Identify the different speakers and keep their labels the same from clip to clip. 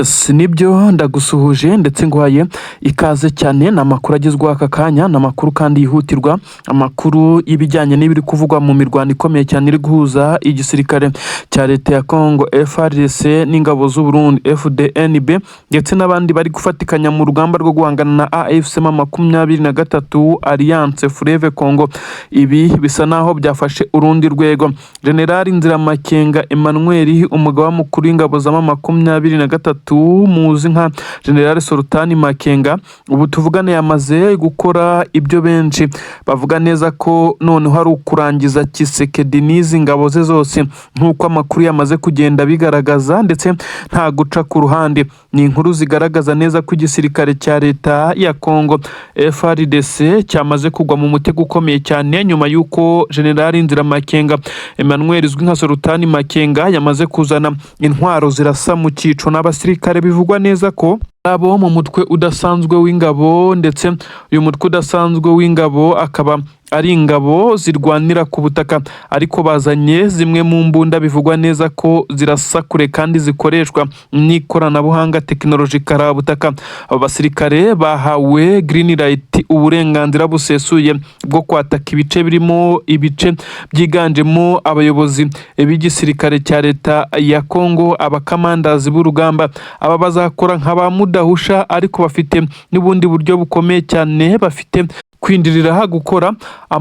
Speaker 1: Yes, nibyo ndagusuhuje ndetse ngwaye ikaze cyane n'amakuru agezweho aka kanya n'amakuru kandi yihutirwa amakuru y'ibijyanye n'ibiri kuvugwa mu mirwano ikomeye cyane iri guhuza igisirikare cya leta ya Congo FARDC n'ingabo z'u Burundi FDNB ndetse n'abandi bari gufatikanya mu rugamba rwo guhangana na AFC M23 Alliance Fleuve Congo. Ibi bisa naho byafashe urundi rwego. General Nziramakenga Emmanuel umugaba mukuru w'ingabo za M23 muzi nka General Sultani Makenga ubu tuvugana yamaze gukora ibyo benshi bavuga neza ko none hari ukurangiza Kisekedi n'izi ngabo ze zose nk'uko amakuru yamaze kugenda bigaragaza ndetse nta guca ku ruhande. Ni inkuru zigaragaza neza ko igisirikare cya leta ya Congo FARDC cyamaze kugwa mu mutego ukomeye cyane nyuma y'uko General Nziramakenga Emmanuel uzwi nka Sultani Makenga yamaze kuzana intwaro zirasa mu cyico n'abasirikare bivugwa neza ko abo mu mutwe udasanzwe w'ingabo ndetse uyu mutwe udasanzwe w'ingabo akaba ari ingabo zirwanira ku butaka ariko bazanye zimwe mu mbunda bivugwa neza ko zirasa kure kandi zikoreshwa n'ikoranabuhanga tekinoloji karabutaka. Abo basirikare bahawe green light uburenganzira busesuye bwo kwataka ibice birimo ibice byiganjemo abayobozi b'igisirikare cya leta ya Congo abakamandazi b'urugamba aba bazakora nk'abamudahusha ariko bafite n'ubundi buryo bukomeye cyane bafite kwindirira gukora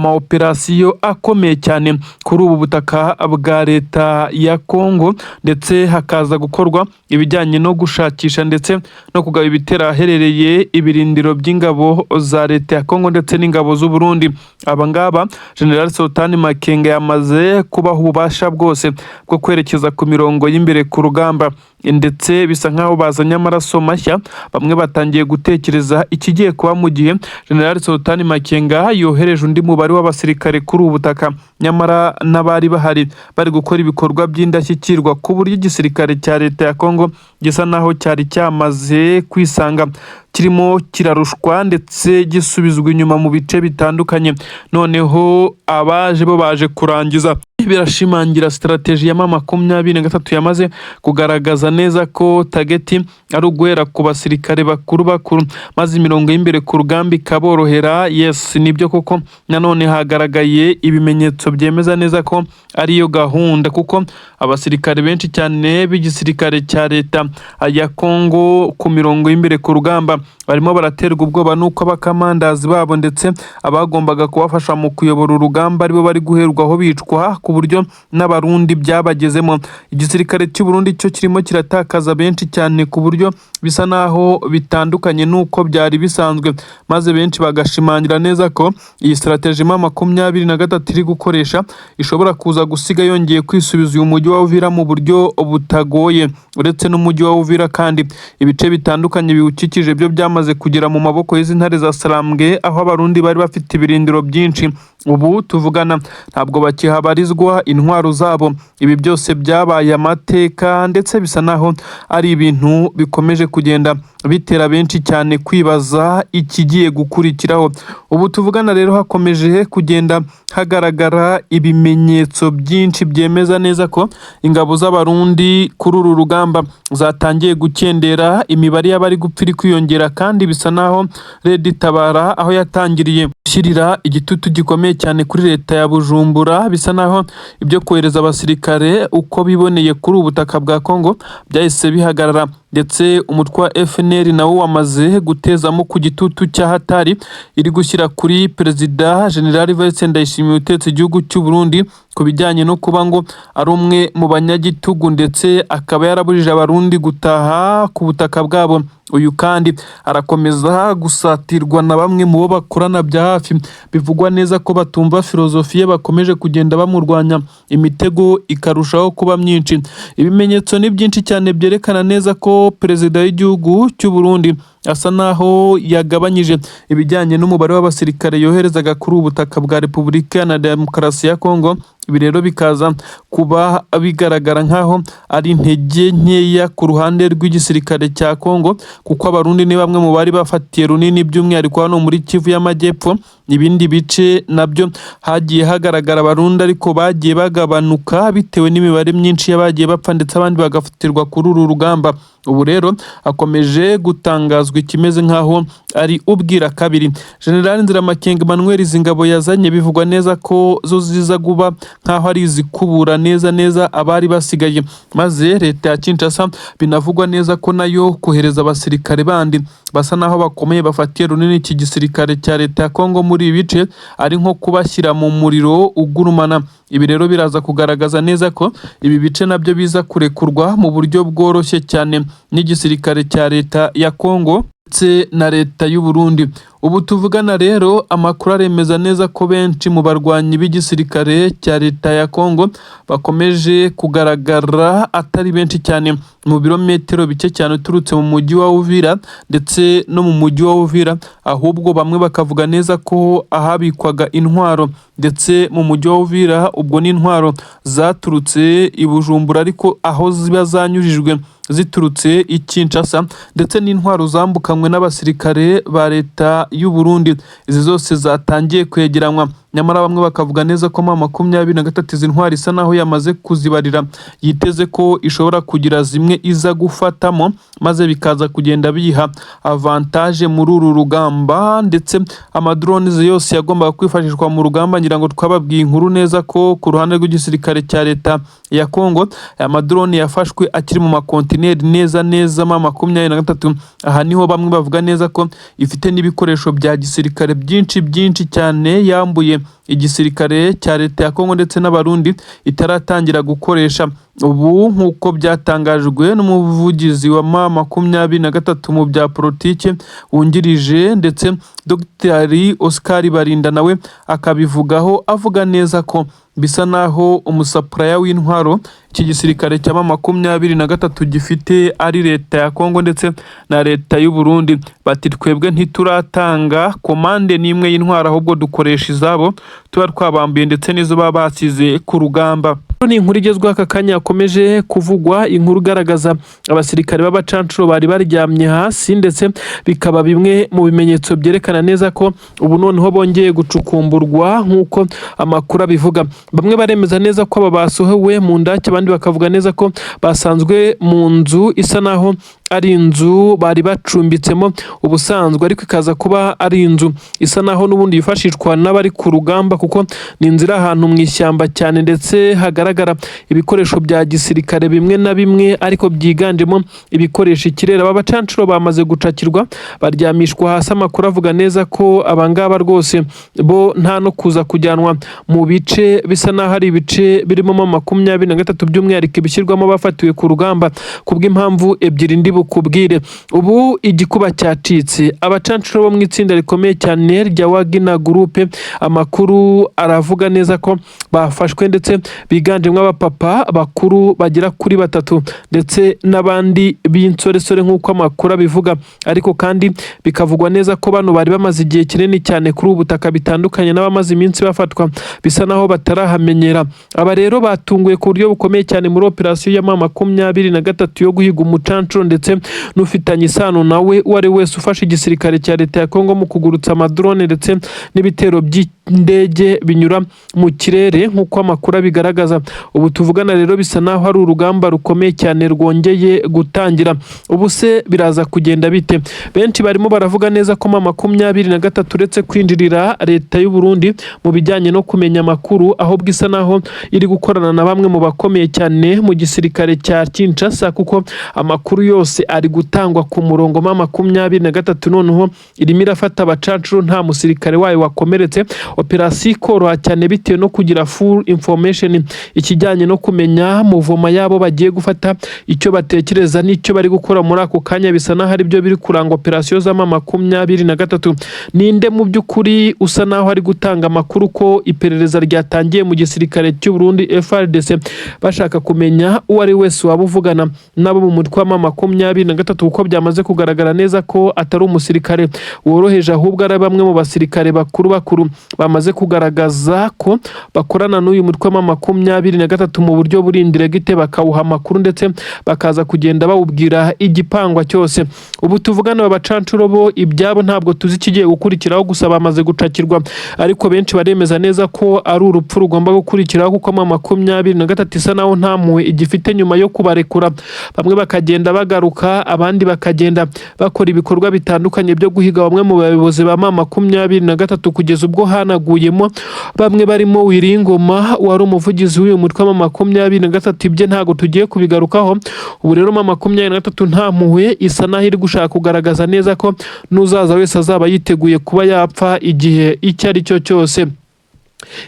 Speaker 1: operasiyo akomeye cyane kuri ubu butaka bwa leta ya Congo ndetse hakaza gukorwa ibijyanye no gushakisha ndetse no kugaba ibitera aherereye ibirindiro by'ingabo za leta ya Congo ndetse n'ingabo z'u Burundi. Abangaba General Sultani Makenga yamaze kubaha ububasha bwose bwo kwerekeza ku mirongo y'imbere ku rugamba ndetse bisa nkaho bazanye amaraso mashya. Bamwe batangiye gutekereza ikigiye kuba mu gihe General Sultani Makenga yohereje undi mubare w'abasirikare kuri ubu butaka nyamara n'abari bahari bari gukora ibikorwa by'indashyikirwa ku buryo igisirikare cya leta ya Congo gisa naho cyari cyamaze kwisanga kirimo kirarushwa ndetse gisubizwa inyuma mu bice bitandukanye. Noneho abaje bo baje kurangiza birashimangira strategy ya M23 yamaze kugaragaza neza ko target ari uguhera ku basirikare bakuru maze imirongo y'imbere ku rugamba ikaborohera. Yes, nibyo koko nanone hagaragaye ibimenyetso byemeza neza ko ariyo gahunda kuko abasirikare benshi cyane b'igisirikare cya leta ya Congo ku mirongo y'imbere ku rugamba barimo baraterwa ubwoba nuko abakamandazi babo ndetse abagombaga kubafasha mu kuyobora urugamba aribo bari guherwaho bicwa ku buryo n'abarundi byabagezemo. Igisirikare cy'u Burundi cyo kirimo kiratakaza benshi cyane ku buryo bisa naho bitandukanye nuko byari bisanzwe maze benshi bagashimangira neza ko iyi strategy M23 iri gukoresha ishobora kuza gusiga yongeye kwisubiza uyu mujyi wa Uvira mu buryo butagoye. Uretse n'umujyi wa Uvira kandi ibice bitandukanye biwukikije byo byamaze kugera mu maboko y'izi ntare za Sarambwe aho abarundi bari bafite ibirindiro byinshi. Ubu tuvugana ntabwo bakihabarizwa intwaro zabo. Ibi byose byabaye amateka ndetse bisa naho ari ibintu bikomeje kugenda bitera benshi cyane kwibaza ikigiye gukurikiraho. Ubu tuvugana rero hakomeje kugenda hagaragara ibimenyetso byinshi byemeza neza ko ingabo z'abarundi kuri uru rugamba zatangiye gukendera, imibare y'abari gupfira kwiyongera kandi bisa naho Red Tabara aho yatangiriye gushyirira igitutu gikomeye cyane kuri leta ya Bujumbura bisa naho ibyo kohereza abasirikare uko biboneye kuri ubutaka bwa Congo byahise bihagarara ndetse umutwe wa FNL nawo wamaze gutezamo ku gitutu cya hatari iri gushyira kuri Perezida General Vincent Ndayishimiye utetse igihugu cy'u Burundi ku bijyanye no kuba ngo ari umwe mu banyagitugu ndetse akaba yarabujije abarundi gutaha ku butaka bwabo. Uyu kandi arakomeza gusatirwa na bamwe mu bo bakorana bya hafi bivugwa neza ko batumva filozofiye bakomeje kugenda bamurwanya imitego ikarushaho kuba myinshi. Ibimenyetso ni byinshi cyane byerekana neza ko Perezida w'igihugu cy'u Burundi asa naho yagabanyije ibijyanye n'umubare w'abasirikare yoherezaga kuri ubutaka bwa Repubulika na Demokarasi ya Congo. Ibi rero bikaza kuba bigaragara nkaho ari intege nkeya ku ruhande rw'igisirikare cya Congo kuko abarundi ni bamwe mu bari bafatiye runini by'umwihariko hano muri Kivu y'Amajyepfo ibindi bice nabyo hagiye hagaragara abarundi ariko bagiye bagabanuka bitewe n'imibare myinshi y'abagiye bapfa ndetse abandi bagafatirwa kuri uru rugamba. Ubu rero akomeje gutangazwa ikimeze nk'aho ari ubwira kabiri. General Nziramakenga Emmanuel izi ngabo yazanye bivugwa neza ko zo ziza guba nk'aho ari izikubura neza abari basigaye, maze leta ya Kinshasa binavugwa neza ko nayo kohereza abasirikare bandi basa naho bakomeye bafatiye runini iki gisirikare cya leta ya Kongo muri ibi bice ari nko kubashyira mu muriro ugurumana. Ibi rero biraza kugaragaza neza ko ibi bice nabyo biza kurekurwa mu buryo bworoshye cyane n'igisirikare cya leta ya Kongo ndetse na leta y'u Burundi. Ubu tuvugana rero amakuru aremeza neza ko benshi mu barwanyi b'igisirikare cya leta ya Kongo bakomeje kugaragara atari benshi cyane mu birometero bike cyane uturutse mu mujyi wa Uvira ndetse no mu mujyi wa Uvira, ahubwo bamwe bakavuga neza ko ahabikwaga intwaro ndetse mu mujyi wa Uvira ubwo n'intwaro zaturutse i Bujumbura ariko aho ziba zanyujijwe ziturutse i Kinshasa ndetse n'intwaro zambukanywe n'abasirikare ba leta y'u Burundi, izi zose zatangiye kwegeranywa. Nyamara bamwe bakavuga neza ko 23 izi ntwari isa naho yamaze kuzibarira, yiteze ko ishobora kugira zimwe iza gufatamo maze bikaza kugenda biha avantage muri uru rugamba. Ndetse amadrones yose yagombaga kwifashishwa mu rugamba, ngira ngo twababwiye inkuru neza ko ku ruhande rw'igisirikare cya leta ya Kongo aya madrone yafashwe akiri mu makontineri neza 23. Aha niho bamwe bavuga neza ko ifite n'ibikoresho bya gisirikare byinshi cyane yambuye igisirikare cya leta ya Kongo ndetse n'abarundi itaratangira gukoresha. Ubu nk'uko byatangajwe n'umuvugizi wa M23 mu bya politike wungirije ndetse Dr Oscar Barinda nawe akabivugaho avuga neza ko bisa naho umusapuraya w'intwaro iki gisirikare cya M23 gifite ari leta ya Kongo ndetse na leta y'u Burundi. Bati twebwe ntituratanga komande n'imwe y'intwaro ahubwo dukoresha izabo tuba twabambiye ndetse n'izo baba basize ku rugamba. Ni inkuru igezweho aka kanya yakomeje kuvugwa, inkuru igaragaza abasirikare b'abacancuro bari baryamye hasi ndetse bikaba bimwe mu bimenyetso byerekana neza ko ubu noneho bongeye gucukumburwa nk'uko amakuru abivuga. Bamwe baremeza neza ko aba basohowe mu ndake, abandi bakavuga neza ko basanzwe mu nzu isa naho ari inzu bari bacumbitsemo ubusanzwe ariko ikaza kuba ari inzu isa naho n'ubundi yifashishwa n'abari ku rugamba kuko ni inzira ahantu mu ishyamba cyane ndetse hagaragara ibikoresho bya gisirikare bimwe na bimwe ariko byiganjemo ibikoresho ikirere. Aba bacancuro bamaze gucakirwa baryamishwa hasi, amakuru avuga neza ko abangaba rwose bo nta no kuza kujyanwa mu bice bisa naho ari ibice birimo 23 by'umwihariko bishyirwamo bafatiwe ku rugamba kubw'impamvu ebyiri ndi bukubwire. Ubu igikuba cyacitse, abacancuro bo mu itsinda rikomeye cyane rya Wagner Group, amakuru aravuga neza ko bafashwe ndetse biganjemo abapapa bakuru bagera kuri 3 ndetse n'abandi b'insoresore nk'uko amakuru abivuga, ariko kandi bikavugwa neza ko bano bari bamaze igihe kinini cyane kuri ubu butaka bitandukanye n'abamaze iminsi bafatwa bisa naho batarahamenyera. Aba rero batunguye ku buryo bukomeye cyane muri operasiyo ya M23 yo guhiga umucancuro ndetse n'ufitanye isano nawe uwari wese ufashe igisirikare cya leta ya Kongo mu kugurutsa amadrone ndetse n'ibitero by'indege binyura mu kirere nk'uko amakuru abigaragaza. Ubu tuvugana rero bisa naho hari urugamba rukomeye cyane rwongeye gutangira. Ubu se biraza kugenda bite? Benshi barimo baravuga neza ko M23 uretse kwinjirira leta y'u Burundi mu bijyanye no kumenya amakuru, ahubwo isa naho iri gukorana na bamwe mu bakomeye cyane mu gisirikare cya Kinshasa kuko amakuru yose ari gutangwa ku murongo. M23 noneho irimo irafata abacancuro nta musirikare wayo wakomeretse, operasiyo ikoroha cyane bitewe no kugira full information ikijyanye no kumenya muvoma yabo bagiye gufata, icyo batekereza n'icyo bari gukora muri ako kanya. Bisa naho ari byo biri kuranga operasiyo za M23. Ninde mu by'ukuri usa naho ari gutanga amakuru ko iperereza ryatangiye mu gisirikare cy'u Burundi FARDC bashaka kumenya uwo ari wese waba uvugana nabo mu mutwe wa M23 kuko byamaze kugaragara neza ko atari umusirikare woroheje ahubwo ari bamwe mu basirikare bakuru bamaze kugaragaza ko bakorana n'uyu mutwe wa 23 mu buryo buri indiregite, bakawuha amakuru ndetse bakaza kugenda bawubwira igipangwa cyose. Ubu tuvugana abacancuro bo ibyabo ntabwo tuzi ikigiye gukurikiraho, gusa bamaze gucakirwa, ariko benshi baremeza neza ko ari urupfu rugomba gukurikiraho kuko 23 isa naho nta mpuhwe igifite nyuma yo kubarekura. Bamwe bakagenda bagaruka, abandi bakagenda bakora ibikorwa bitandukanye byo guhiga bamwe mu bayobozi ba 23 kugeza ubwo hanaguyemo bamwe barimo Wiringoma wari umuvugizi w'uyu mutwe wa 23. Ibye ntago tugiye kubigarukaho. Ubu rero 23 nta mpuhwe isa naho iri gushaka kugaragaza neza ko n'uzaza wese azaba yiteguye kuba yapfa igihe icyo ari cyo cyose.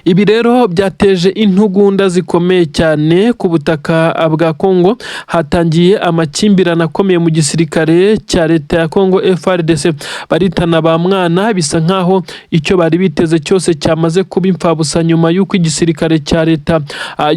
Speaker 1: Ibi rero byateje intugunda zikomeye cyane ku butaka bwa Kongo. Hatangiye amakimbirane akomeye mu gisirikare cya leta ya Kongo FARDC, baritana ba mwana, bisa nkaho icyo bari biteze cyose cyamaze kuba impfabusa nyuma y'uko igisirikare cya leta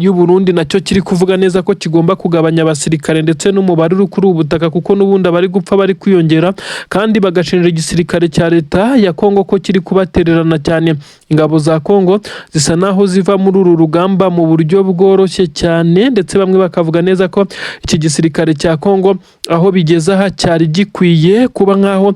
Speaker 1: y'u Burundi nacyo kiri kuvuga neza ko kigomba kugabanya abasirikare ndetse n'umubare uri kuri ubutaka, kuko n'ubundi bari gupfa bari kwiyongera, kandi bagashinja igisirikare cya leta ya Kongo ko kiri kubatererana cyane. Ingabo za Kongo zisa naho ziva muri uru rugamba mu buryo bworoshye cyane, ndetse bamwe bakavuga neza ko iki gisirikare cya Kongo aho bigeze aha cyari gikwiye kuba nkaho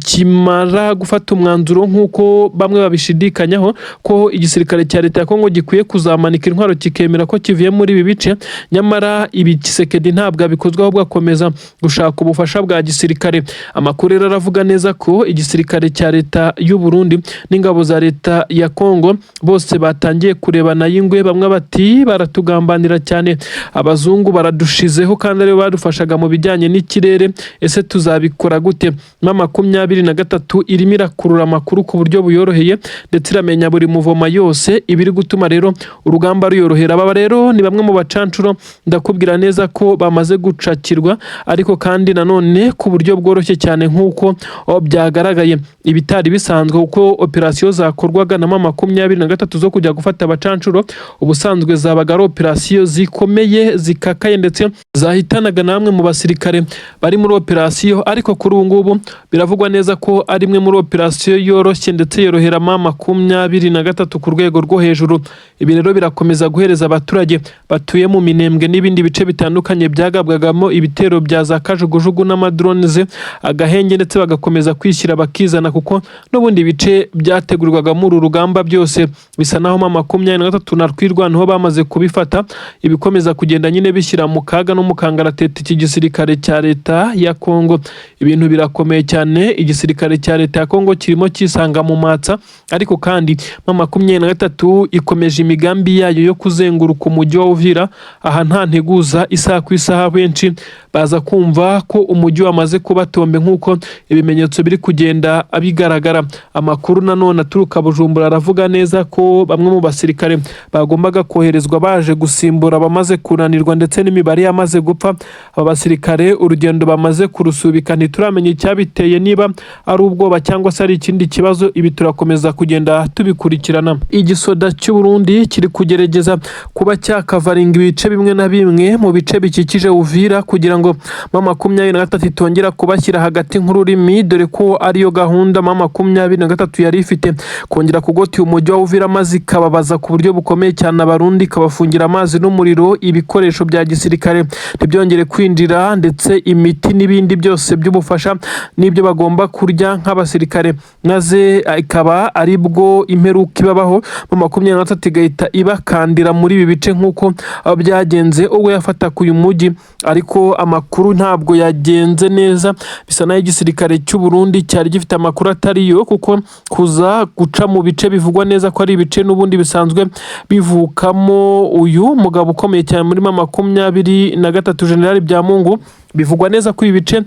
Speaker 1: kimara gufata umwanzuro, nk'uko bamwe babishidikanyaho ko igisirikare cya leta ya Kongo gikwiye kuzamanika intwaro kikemera ko kivuye muri ibi bice. Nyamara ibi Tshisekedi ntabwo abikozwe, ahubwo akomeza gushaka ubufasha bwa gisirikare. Amakuru rero aravuga neza ko igisirikare cya leta y'u Burundi n'ingabo za leta ya Kongo bose batangiye kurebana y'ingwe. Bamwe bati baratugambanira cyane, abazungu baradushizeho kandi aribo badufashaga mu bijyanye n'ikirere, ese tuzabikora gute? 23 irimo irakurura amakuru ku buryo buyoroheye ndetse iramenya buri muvoma yose, ibiri gutuma rero urugamba ruyorohera. Aba rero ni bamwe mu bacancuro ndakubwira neza ko bamaze gucakirwa, ariko kandi nanone ku buryo bworoshye cyane nk'uko byagaragaye. Ibitari bisanzwe kuko operasiyo zakorwaga na 23 zo kujya gufata abacancuro ubusanzwe zabaga ari operasiyo zikomeye zikakaye ndetse zahitanaga namwe mu basirikare bari muri operasiyo, ariko kuri ubu ngubu biravugwa neza ko ari imwe muri operasiyo yoroshye ndetse yorohera 23 ku rwego rwo hejuru. Ibi rero birakomeza guhereza abaturage batuye mu Minembwe n'ibindi bice bitandukanye byagabwagamo ibitero bya za kajugujugu n'amadrones agahenge, ndetse bagakomeza kwishyira bakizana, kuko n'ubundi bice byategurirwaga muri uru rugamba byose bisa naho 23 na twirwanaho bamaze kubifata. Ibikomeza kugenda nyine bishyira mu kaga no mu kangaratete iki gisirikare cya leta ya Kongo. Ibintu birakomeye cyane, igisirikare cya leta ya Kongo kirimo kisanga mu matsa, ariko kandi 23 ikomeje imigambi yayo yo kuzenguruka umujyi wa Uvira. Aha nta nteguza, isaha ku isaha benshi baza kumva ko umujyi wamaze kuba tombe, nk'uko ibimenyetso biri kugenda abigaragara. Amakuru nanone aturuka Bujumbura aravuga neza ko bamwe mu basirikare bagombaga koherezwa baje gusimbura abamaze kunanirwa ndetse n'imibare yamaze gupfa. Aba basirikare urugendo bamaze kurusubika, ntituramenya icyabiteye, niba ari ubwoba cyangwa se ari ikindi kibazo. Ibi turakomeza kugenda tubikurikirana. Igisoda cy'u Burundi kiri kugerageza kuba cyakavaringa ibice bimwe na bimwe mu bice bikikije Uvira kugira ngo 23 itongera kubashyira hagati nk'ururimi, dore ko ariyo gahunda 23 yari ifite, kongera kugota umujyi wa Uvira maze ikababaza ku buryo bukomeye cyane abarundi, ikabafungira amazi n'umuriro, ibikoresho bya gisirikare ntibyongere kwinjira, ndetse imiti n'ibindi byose by'ubufasha n'ibyo bagomba kurya nk'abasirikare, maze ikaba ari bwo imperuka ibabaho 23 igahita ibakandira muri ibi bice nk'uko byagenze ubwo yafata ku uyu mujyi. Ariko amakuru ntabwo yagenze neza, bisa naho igisirikare cy'u Burundi cyari gifite amakuru atariyo, kuko kuza guca mu bice bivugwa neza ko ari ibice n'ubundi bisanzwe bivukamo uyu mugabo ukomeye cyane muri 23 General Byamungu. Bivugwa neza ko ibice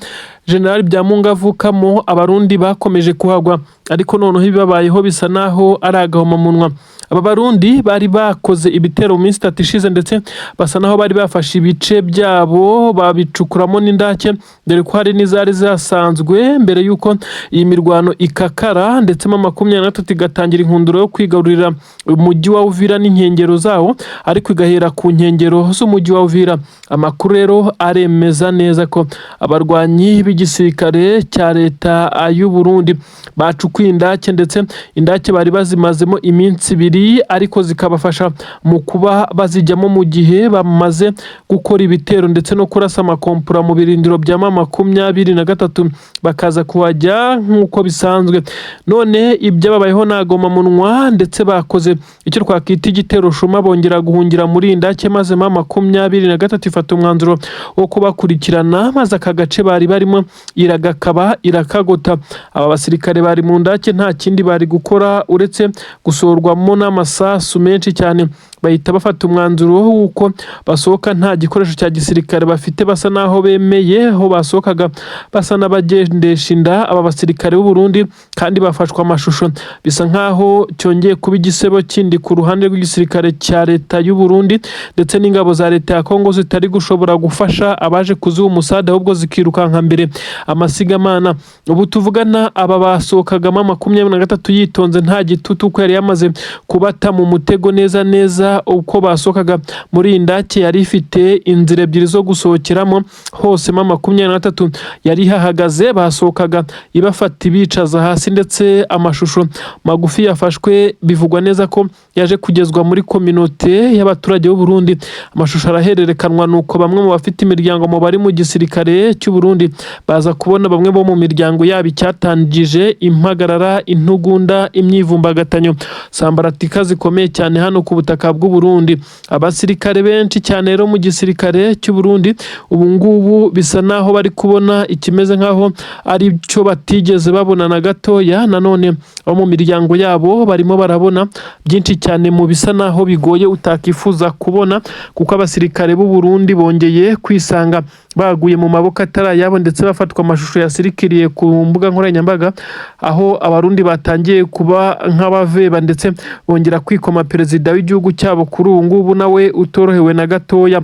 Speaker 1: General Byamungu avukamo abarundi bakomeje kuhagwa, ariko noneho bibabayeho bisa naho ari agahomamunwa. aba barundi bari bakoze ibitero mu minsi 3 ishize ndetse basa naho bari bafashe ibice byabo babicukuramo n'indake dore ko hari n'izari zasanzwe mbere yuko iyi mirwano ikakara ndetse mu 23 igatangira inkunduro yo kwigarurira umujyi wa Uvira n'inkengero zawo ariko igahera ku nkengero z'umujyi wa Uvira. Amakuru rero aremeza neza ko abarwanyi b'igisirikare cya leta y'u Burundi bacukuye indake ndetse indake bari bazimazemo iminsi 2 ariko zikabafasha mu kuba bazijyamo mu gihe bamaze gukora ibitero ndetse no kurasa amakompura mu birindiro bya 23 bakaza kuhajya nk'uko bisanzwe. None ibyo babayeho nagoma munwa ndetse bakoze icyo twakita igitero shuma bongera guhungira muri indake maze 23 ifata umwanzuro wo kubakurikirana maze aka gace bari barimo iragakaba irakagota. Aba basirikare bari mu ndake nta kindi bari gukora uretse gusorwamo n'amasasu menshi cyane bahita bafata umwanzuro w'uko basohoka nta gikoresho cya gisirikare bafite basa naho bemeye ho basohokaga basa n'abagendesha inda aba basirikare b'u Burundi kandi bafashwa amashusho bisa nkaho cyongeye kuba igisebo kindi ku ruhande rw'igisirikare cya leta y'u Burundi ndetse n'ingabo za leta ya Kongo zitari gushobora gufasha abaje kuziha umusada ahubwo zikirukanka mbere amasigamana. Ubu tuvugana aba basohokagamo 23 yitonze nta gitutu ko yari yamaze kubata mu mutego neza uko basohokaga muri indake yari ifite inzira ebyiri zo gusohokeramo hose 23 yari hahagaze basohokaga ibafata ibicaza hasi ndetse amashusho magufi yafashwe bivugwa neza ko yaje kugezwa muri communauté y'abaturage b'u Burundi. Amashusho arahererekanwa nuko bamwe mu bafite imiryango mu bari mu gisirikare cy'u Burundi baza kubona bamwe bo mu miryango yabo icyatangije impagarara intugunda imyivumbagatanyo sambaratika zikomeye cyane hano ku butaka bw'u Burundi. Abasirikare benshi cyane rero mu gisirikare cy'u Burundi ubu ngubu bisa naho bari kubona ikimeze nkaho ari cyo batigeze babona na gatoya. Nanone abo mu miryango yabo barimo barabona byinshi cyane mu bisa naho bigoye utakifuza kubona kuko abasirikare b'u Burundi bongeye kwisanga baguye mu maboko atarayabo ndetse bafatwa amashusho yasirikiriye ku mbuga nkoranyambaga aho abarundi batangiye kuba nk'abaveba ndetse bongera kwikoma perezida w'igihugu cyabo kuri ubu ngubu nawe utorohewe na gatoya.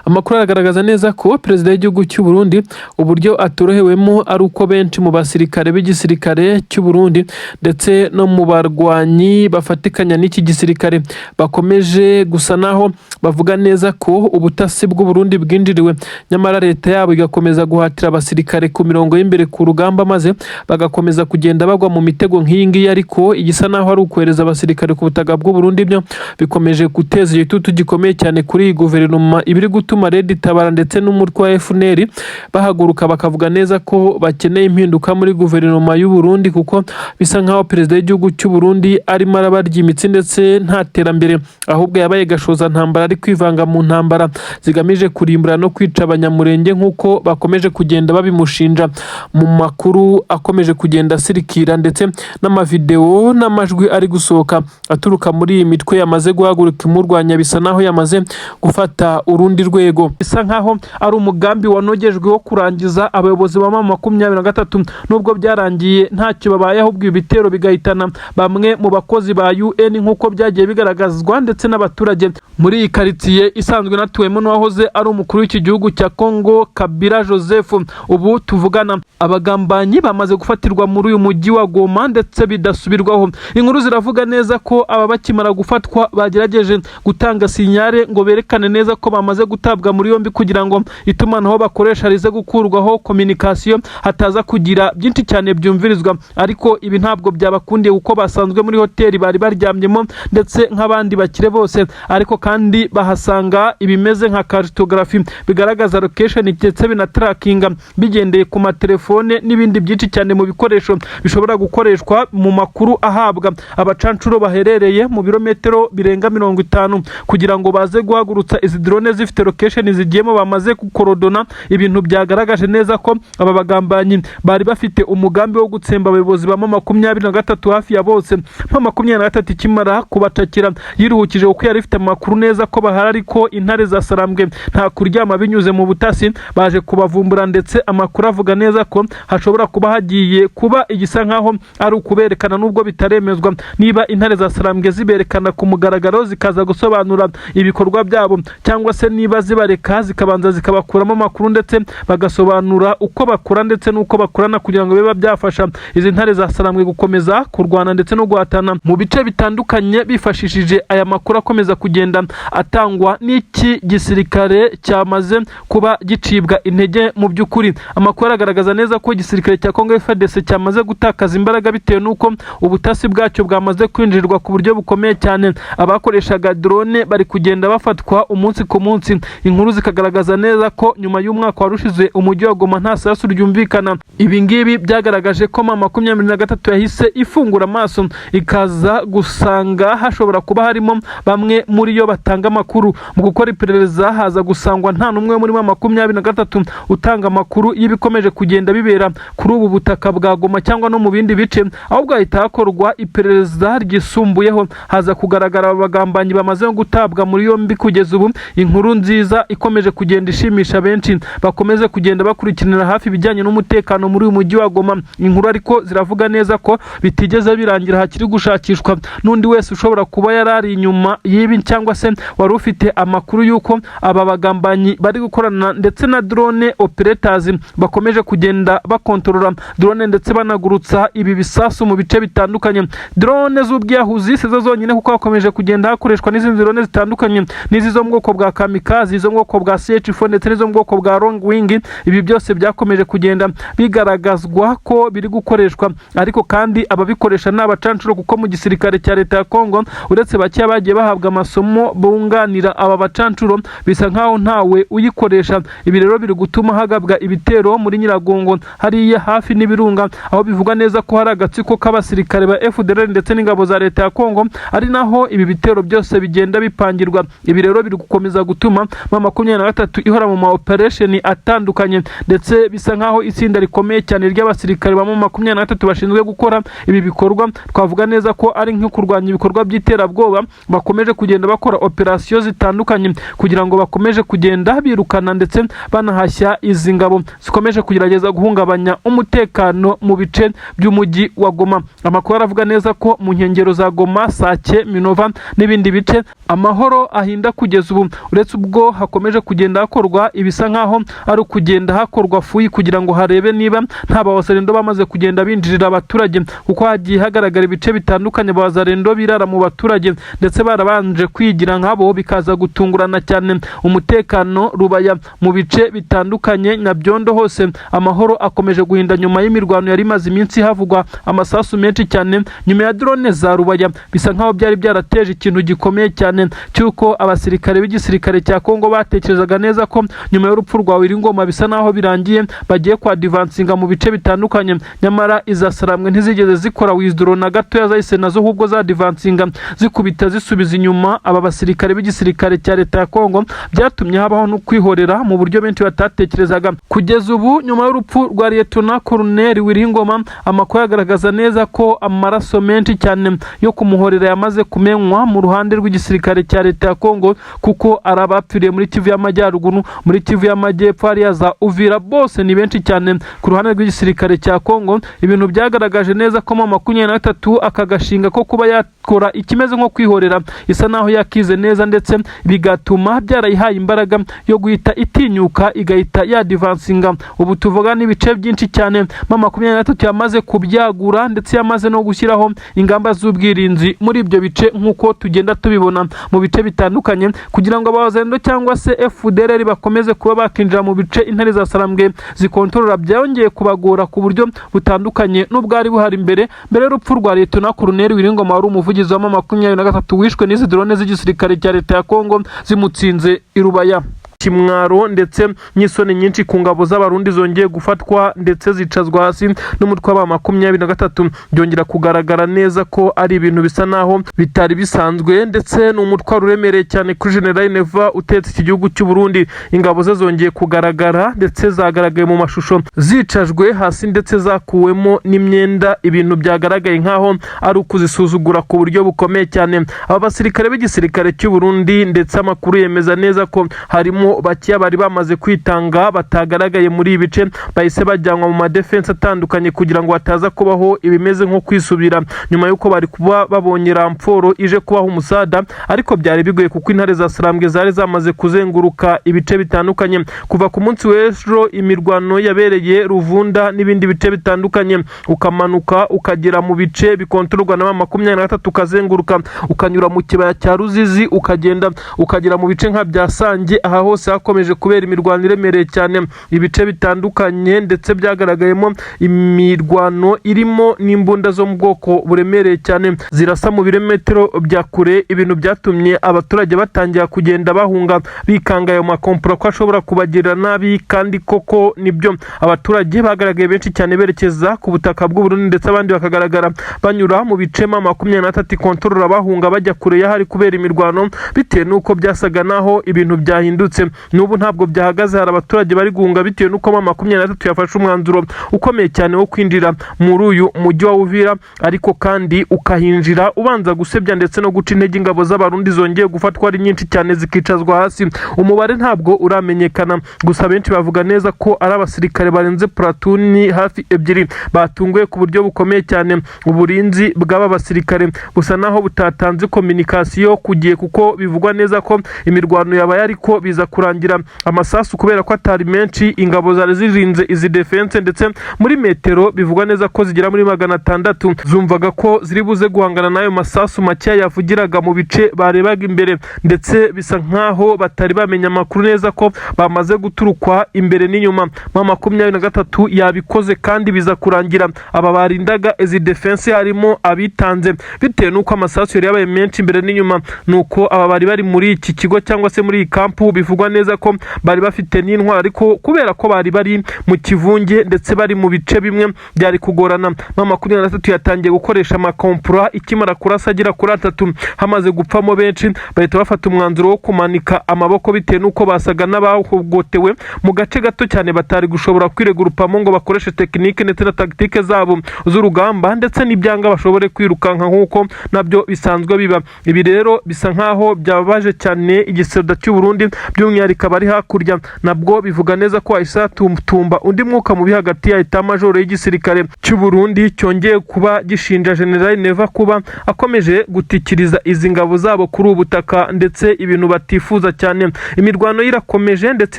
Speaker 1: Amakuru aragaragaza neza ko perezida w'igihugu cy'u Burundi uburyo atorohewemo ari uko benshi mu basirikare b'igisirikare cy'u Burundi ndetse no mu barwanyi bafatikanya n'iki gisirikare bakomeje gusa naho bavuga neza ko ubutasi bw'u Burundi bwinjiriwe nyamara leta yabo igakomeza guhatira abasirikare ku mirongo y'imbere ku rugamba maze bagakomeza kugenda bagwa mu mitego nk'iyi ngiyi ariko igisa naho ari ukwereza abasirikare ku butaka bw'u Burundi byo bikomeje guteza igitutu gikomeye cyane kuri iyi guverinoma ibiri gutuma Red Tabara ndetse n'umutwe wa FNL bahaguruka bakavuga neza ko bakeneye impinduka muri guverinoma y'u Burundi kuko bisa nkaho perezida w'igihugu cy'u Burundi arimo arabarya imitsi ndetse nta terambere ahubwo yabaye gashoza ntambara ari kwivanga mu ntambara zigamije kurimbura no kwica abanyamurenge nk'uko bakomeje kugenda babimushinja mu makuru akomeje kugenda asirikira ndetse n'amavideo n'amajwi ari gusohoka aturuka muri iyi mitwe yamaze guhaguruka imurwanya bisa naho yamaze gufata urundi rwego. Bisa nkaho ari umugambi wanogejwe wo kurangiza abayobozi ba 23 nubwo byarangiye ntacyo babaye ahubwo ibitero bigahitana bamwe mu bakozi ba UN nk'uko byagiye bigaragazwa ndetse n'abaturage muri iyi quartier isanzwe natuwemo n'uwahoze ari umukuru w'iki gihugu cya Kongo Kabila Joseph. Ubu tuvugana abagambanyi bamaze gufatirwa muri uyu mujyi wa Goma ndetse bidasubirwaho. Inkuru ziravuga neza ko aba bakimara gufatwa bagerageje gutanga sinyare ngo berekane neza ko bamaze gutabwa muri yombi kugira ngo itumanaho bakoresha rize gukurwaho communication hataza kugira byinshi cyane byumvirizwa ariko ibi ntabwo byabakundiye uko basanzwe muri hoteli bari baryamyemo ndetse nk'abandi bakire bose ariko kandi bahasanga ibimeze nka cartography bigaragaza location ndetse binatrackinga bigendeye ku matelefone n'ibindi byinshi cyane mu bikoresho bishobora gukoreshwa mu makuru ahabwa abacancuro baherereye mu birometero birenga 50 kugira ngo baze guhagurutsa izi drone zifite location zigiyemo bamaze gukorodona ibintu byagaragaje neza ko aba bagambanyi bari bafite umugambi wo gutsemba abayobozi ba 23 hafi ya bose 23 kimara kubatakira yiruhukije uko yari ifite amakuru neza ko bahari ariko intare za Sarambwe nta kuryama binyuze mu butasi baje kubavumbura, ndetse amakuru avuga neza ko hashobora kuba hagiye kuba igisa nkaho ari ukuberekana nubwo bitaremezwa niba intare za Sarambwe ziberekana ku mugaragaro zikaza gusobanura ibikorwa byabo cyangwa se niba zibareka zikabanza zikabakuramo amakuru ndetse bagasobanura uko bakora ndetse n'uko bakorana kugira ngo biba byafasha izi ntare za Sarambwe gukomeza kurwana ndetse no guhatana mu bice bitandukanye bifashishije aya makuru akomeza kugenda atangwa n'iki gisirikare cyamaze kuba gicibwa intege. Mu by'ukuri amakuru agaragaza neza ko igisirikare cya Congo FARDC cyamaze gutakaza imbaraga bitewe n'uko ubutasi bwacyo bwamaze kwinjirirwa ku buryo bukomeye cyane. Abakoreshaga drone bari kugenda bafatwa umunsi ku munsi. Inkuru zikagaragaza neza ko nyuma y'umwaka warushize umujyi wa Goma nta sasu ryumvikana. Ibi ngibi byagaragaje ko M23 yahise ifungura amaso ikaza gusanga hashobora kuba harimo bamwe muri yo batanga amakuru. Mu gukora iperereza haza gusangwa nta numwe muri M23 utanga amakuru y'ibikomeje kugenda bibera kuri ubu butaka bwa Goma cyangwa no mu bindi bice, ahubwo hahita hakorwa iperereza ryisumbuyeho. Haza kugaragara abagambanyi bamaze gutabwa muri yombi kugeza ubu. Inkuru nziza ikomeje kugenda ishimisha benshi bakomeze kugenda bakurikiranira hafi ibijyanye n'umutekano muri uyu mujyi wa Goma. Inkuru ariko ziravuga neza ko bitigeze birangira, hakiri gushakishwa n'undi wese ushobora kuba yarari inyuma y'ibi cyangwa se wari ufite amakuru y'uko aba bagambanyi bari gukorana ndetse na drone operators bakomeje kugenda bakontorora drone ndetse banagurutsa ibi bisasu mu bice bitandukanye. Drone z'ubwiyahuzi sizo zonyine kuko hakomeje kugenda hakoreshwa n'izindi drone zitandukanye, n'izizo mu bwoko bwa kamikaze, izo mu bwoko bwa CH4 ndetse n'izo mu bwoko bwa long wing. Ibi byose byakomeje kugenda bigaragazwa ko biri gukoreshwa, ariko kandi ababikoresha n'abacancuro kuko mu gisirikare cya leta ya Congo uretse bake bagiye bahabwa amasomo bunganira aba bacancuro bisa nkaho ntawe uyikoresha. Ibi rero biri gutuma hagabwa ibitero muri Nyiragongo hariya hafi n'ibirunga, aho bivuga neza ko hari agatsiko k'abasirikare ba FDLR ndetse n'ingabo za leta ya Congo ari naho ibi bitero byose bigenda bipangirwa. Ibi rero biri gukomeza gutuma M23 ihora mu ma operation atandukanye, ndetse bisa nkaho itsinda rikomeye cyane ry'abasirikare ba M23 bashinzwe gukora ibi bikorwa. Twavuga neza ko ari nko kurwanya ibikorwa by'iterabwoba, bakomeje kugenda bakora operation zitandukanye kugira ngo bakomeje kugenda birukana ndetse banahashya izi ngabo zikomeje kugerageza guhungabanya umutekano mu bice by'umujyi wa Goma. Amakuru aravuga neza ko mu nkengero za Goma, Sake, Minova n'ibindi bice amahoro ahinda kugeza ubu, uretse ubwo hakomeje kugenda hakorwa ibisa nkaho ari ukugenda hakorwa fuyi kugira ngo harebe niba nta bawazarendo bamaze kugenda binjirira abaturage, kuko hagiye hagaragara ibice bitandukanye abawazarendo birara mu baturage ndetse barabanje kwigira nkabo bikaza gutungurana cyane. Umutekano Rubaya mu bice bitandukanye Nyabyondo hose amahoro akomeje guhinda nyuma y'imirwano yari maze iminsi havugwa amasasu menshi cyane nyuma ya drone za Rubaya. Bisa nkaho byari byarateje ikintu gikomeye cyane cyuko abasirikare b'igisirikare cya Congo batekerezaga neza ko nyuma y'urupfu rwa Wiringoma bisa naho birangiye bagiye kwa advancinga mu bice bitandukanye, nyamara iza Sarambwe ntizigeze zikora withdraw na gato yazahise nazo ahubwo za advancinga zikubita zisubiza inyuma aba basirikare b'igisirikare cya leta ya Congo. Byatumye habaho no kwihorera mu buryo benshi batatekerezaga. Kugeza ubu nyuma y'urupfu rwa Lieutenant Colonel Wiringoma, amakuru yagaragaza neza ko amaraso menshi cyane yo kumuhorera yamaze kumenywa mu ruhande rw'igisirikare cya leta ya Congo, kuko arabapfiriye muri Kivu y'Amajyaruguru, muri Kivu y'Amajyepfo hariya za Uvira, bose ni benshi cyane ku ruhande rw'igisirikare cya Congo. Ibintu byagaragaje neza ko M23 akagashinga ko kuba yakora ikimeze nko kwihorera isa naho yakize neza, ndetse bigatuma byarayihaye imbaraga yo guhita itinyuka igahita yadivansinga. Ubu tuvuga n'ibice byinshi cyane M23 yamaze kubyagura ndetse yamaze no gushyiraho ingamba z'ubwirinzi muri ibyo bice nk'uko tugenda tubibona mu bice bitandukanye, kugira ngo abazendo cyangwa se FDLR bakomeze kuba bakinjira mu bice intare za Sarambwe zikontorora. Byongeye kubagora ku buryo butandukanye n'ubwari buhari mbere y'urupfu rwa Lieutenant Colonel Wiringoma wari umuvugizi wa M23 wishwe n'izi drone z'igisirikare cya leta ya Congo zimutsinze i Rubaya. kimwaro ndetse n'isoni nyinshi ku ngabo z'abarundi zongeye gufatwa ndetse zicazwa hasi n'umutwe wa 23 byongera kugaragara neza ko ari ibintu bisa naho bitari bisanzwe ndetse n'umutwe uremereye cyane kuri General Neva utetse iki gihugu cy'u Burundi. Ingabo ze zongeye kugaragara ndetse zagaragaye mu mashusho zicajwe hasi ndetse zakuwemo n'imyenda, ibintu byagaragaye nkaho ari ukuzisuzugura ku buryo bukomeye cyane. Aba basirikare b'igisirikare cy'u Burundi ndetse amakuru yemeza neza ko harimo bakiya bari bamaze kwitanga batagaragaye muri ibice, bahise bajyanwa mu madefense atandukanye kugira ngo hataza kubaho ibimeze nko kwisubira nyuma yuko bari kuba babonye ramforo ije kubaho umusada, ariko byari bigoye kuko intare za Sarambwe zari zamaze kuzenguruka ibice bitandukanye. Kuva ku munsi w'ejo imirwano yabereye Ruvunda n'ibindi bice bitandukanye, ukamanuka ukagera mu bice bikontororwa na 23 ukazenguruka ukanyura mu kibaya cya Ruzizi ukagenda ukagera mu bice nka bya Sange. Aha hose hakomeje kubera imirwano iremereye cyane, ibice bitandukanye ndetse byagaragayemo imirwano irimo n'imbunda zo mu bwoko buremereye cyane zirasa mu birometero bya kure, ibintu byatumye abaturage batangira kugenda bahunga bikanga ayo makompora ko ashobora kubagirira nabi. Kandi koko nibyo, abaturage bagaragaye benshi cyane berekeza ku butaka bw'u Burundi ndetse abandi bakagaragara banyura mu bice 23 kontorora bahunga bajya kure y'ahari kubera imirwano, bitewe nuko byasaga naho ibintu byahindutse. N'ubu ntabwo byahagaze, hari abaturage bari guhunga bitewe nuko 23 yafashe umwanzuro ukomeye cyane wo kwinjira muri uyu mujyi wa Uvira, ariko kandi ukahinjira ubanza gusebya ndetse no guca intege ingabo z'abarundi zongeye gufatwa ari nyinshi cyane zikicazwa hasi. Umubare ntabwo uramenyekana, gusa benshi bavuga neza ko ari abasirikare barenze platuni hafi 2 batunguye ku buryo bukomeye cyane. Uburinzi bw'aba basirikare busa naho butatanze communication kugiye, kuko bivugwa neza ko imirwano yabaye ariko biza kurangira amasasu kubera ko atari menshi. Ingabo zari zirinze izi defense ndetse muri metero bivugwa neza ko zigera muri 600 zumvaga ko ziri buze guhangana nayo masasu make yavugiraga mu bice barebaga imbere, ndetse bisa nkaho batari bamenya amakuru neza ko bamaze guturukwa imbere n'inyuma. 23 yabikoze kandi biza kurangira aba barindaga izi defense harimo abitanze bitewe nuko amasasu yari yabaye menshi imbere n'inyuma. Nuko aba bari muri iki kigo cyangwa se muri iyi kampu bivugwa neza ko bari bafite n'intwaro, ariko kubera ko bari mu kivunge ndetse bari mu bice bimwe byari kugorana. 23 yatangiye gukoresha amakompura ikimara kurasa agira kuri 3, hamaze gupfamo benshi bahita bafata umwanzuro wo kumanika amaboko bitewe nuko basaga n'abahogotewe mu gace gato cyane, batari gushobora kwiregurupamo ngo bakoreshe tekinike ndetse na tactique zabo z'urugamba ndetse n'ibyanga bashobore kwirukanka nk'uko nabyo bisanzwe biba. Ibi rero bisa nkaho byababaje cyane igisirikare cy'u Burundi, by'umwihariko bari hakurya nabwo bivuga neza ko ahisa tumba undi mwuka mubi hagati ya Etat Major y'igisirikare cy'u Burundi cyongeye kuba gishinja General Neva kuba akomeje gutikiriza izi ngabo zabo kuri ubutaka ndetse ibintu batifuza cyane. Imirwano irakomeje ndetse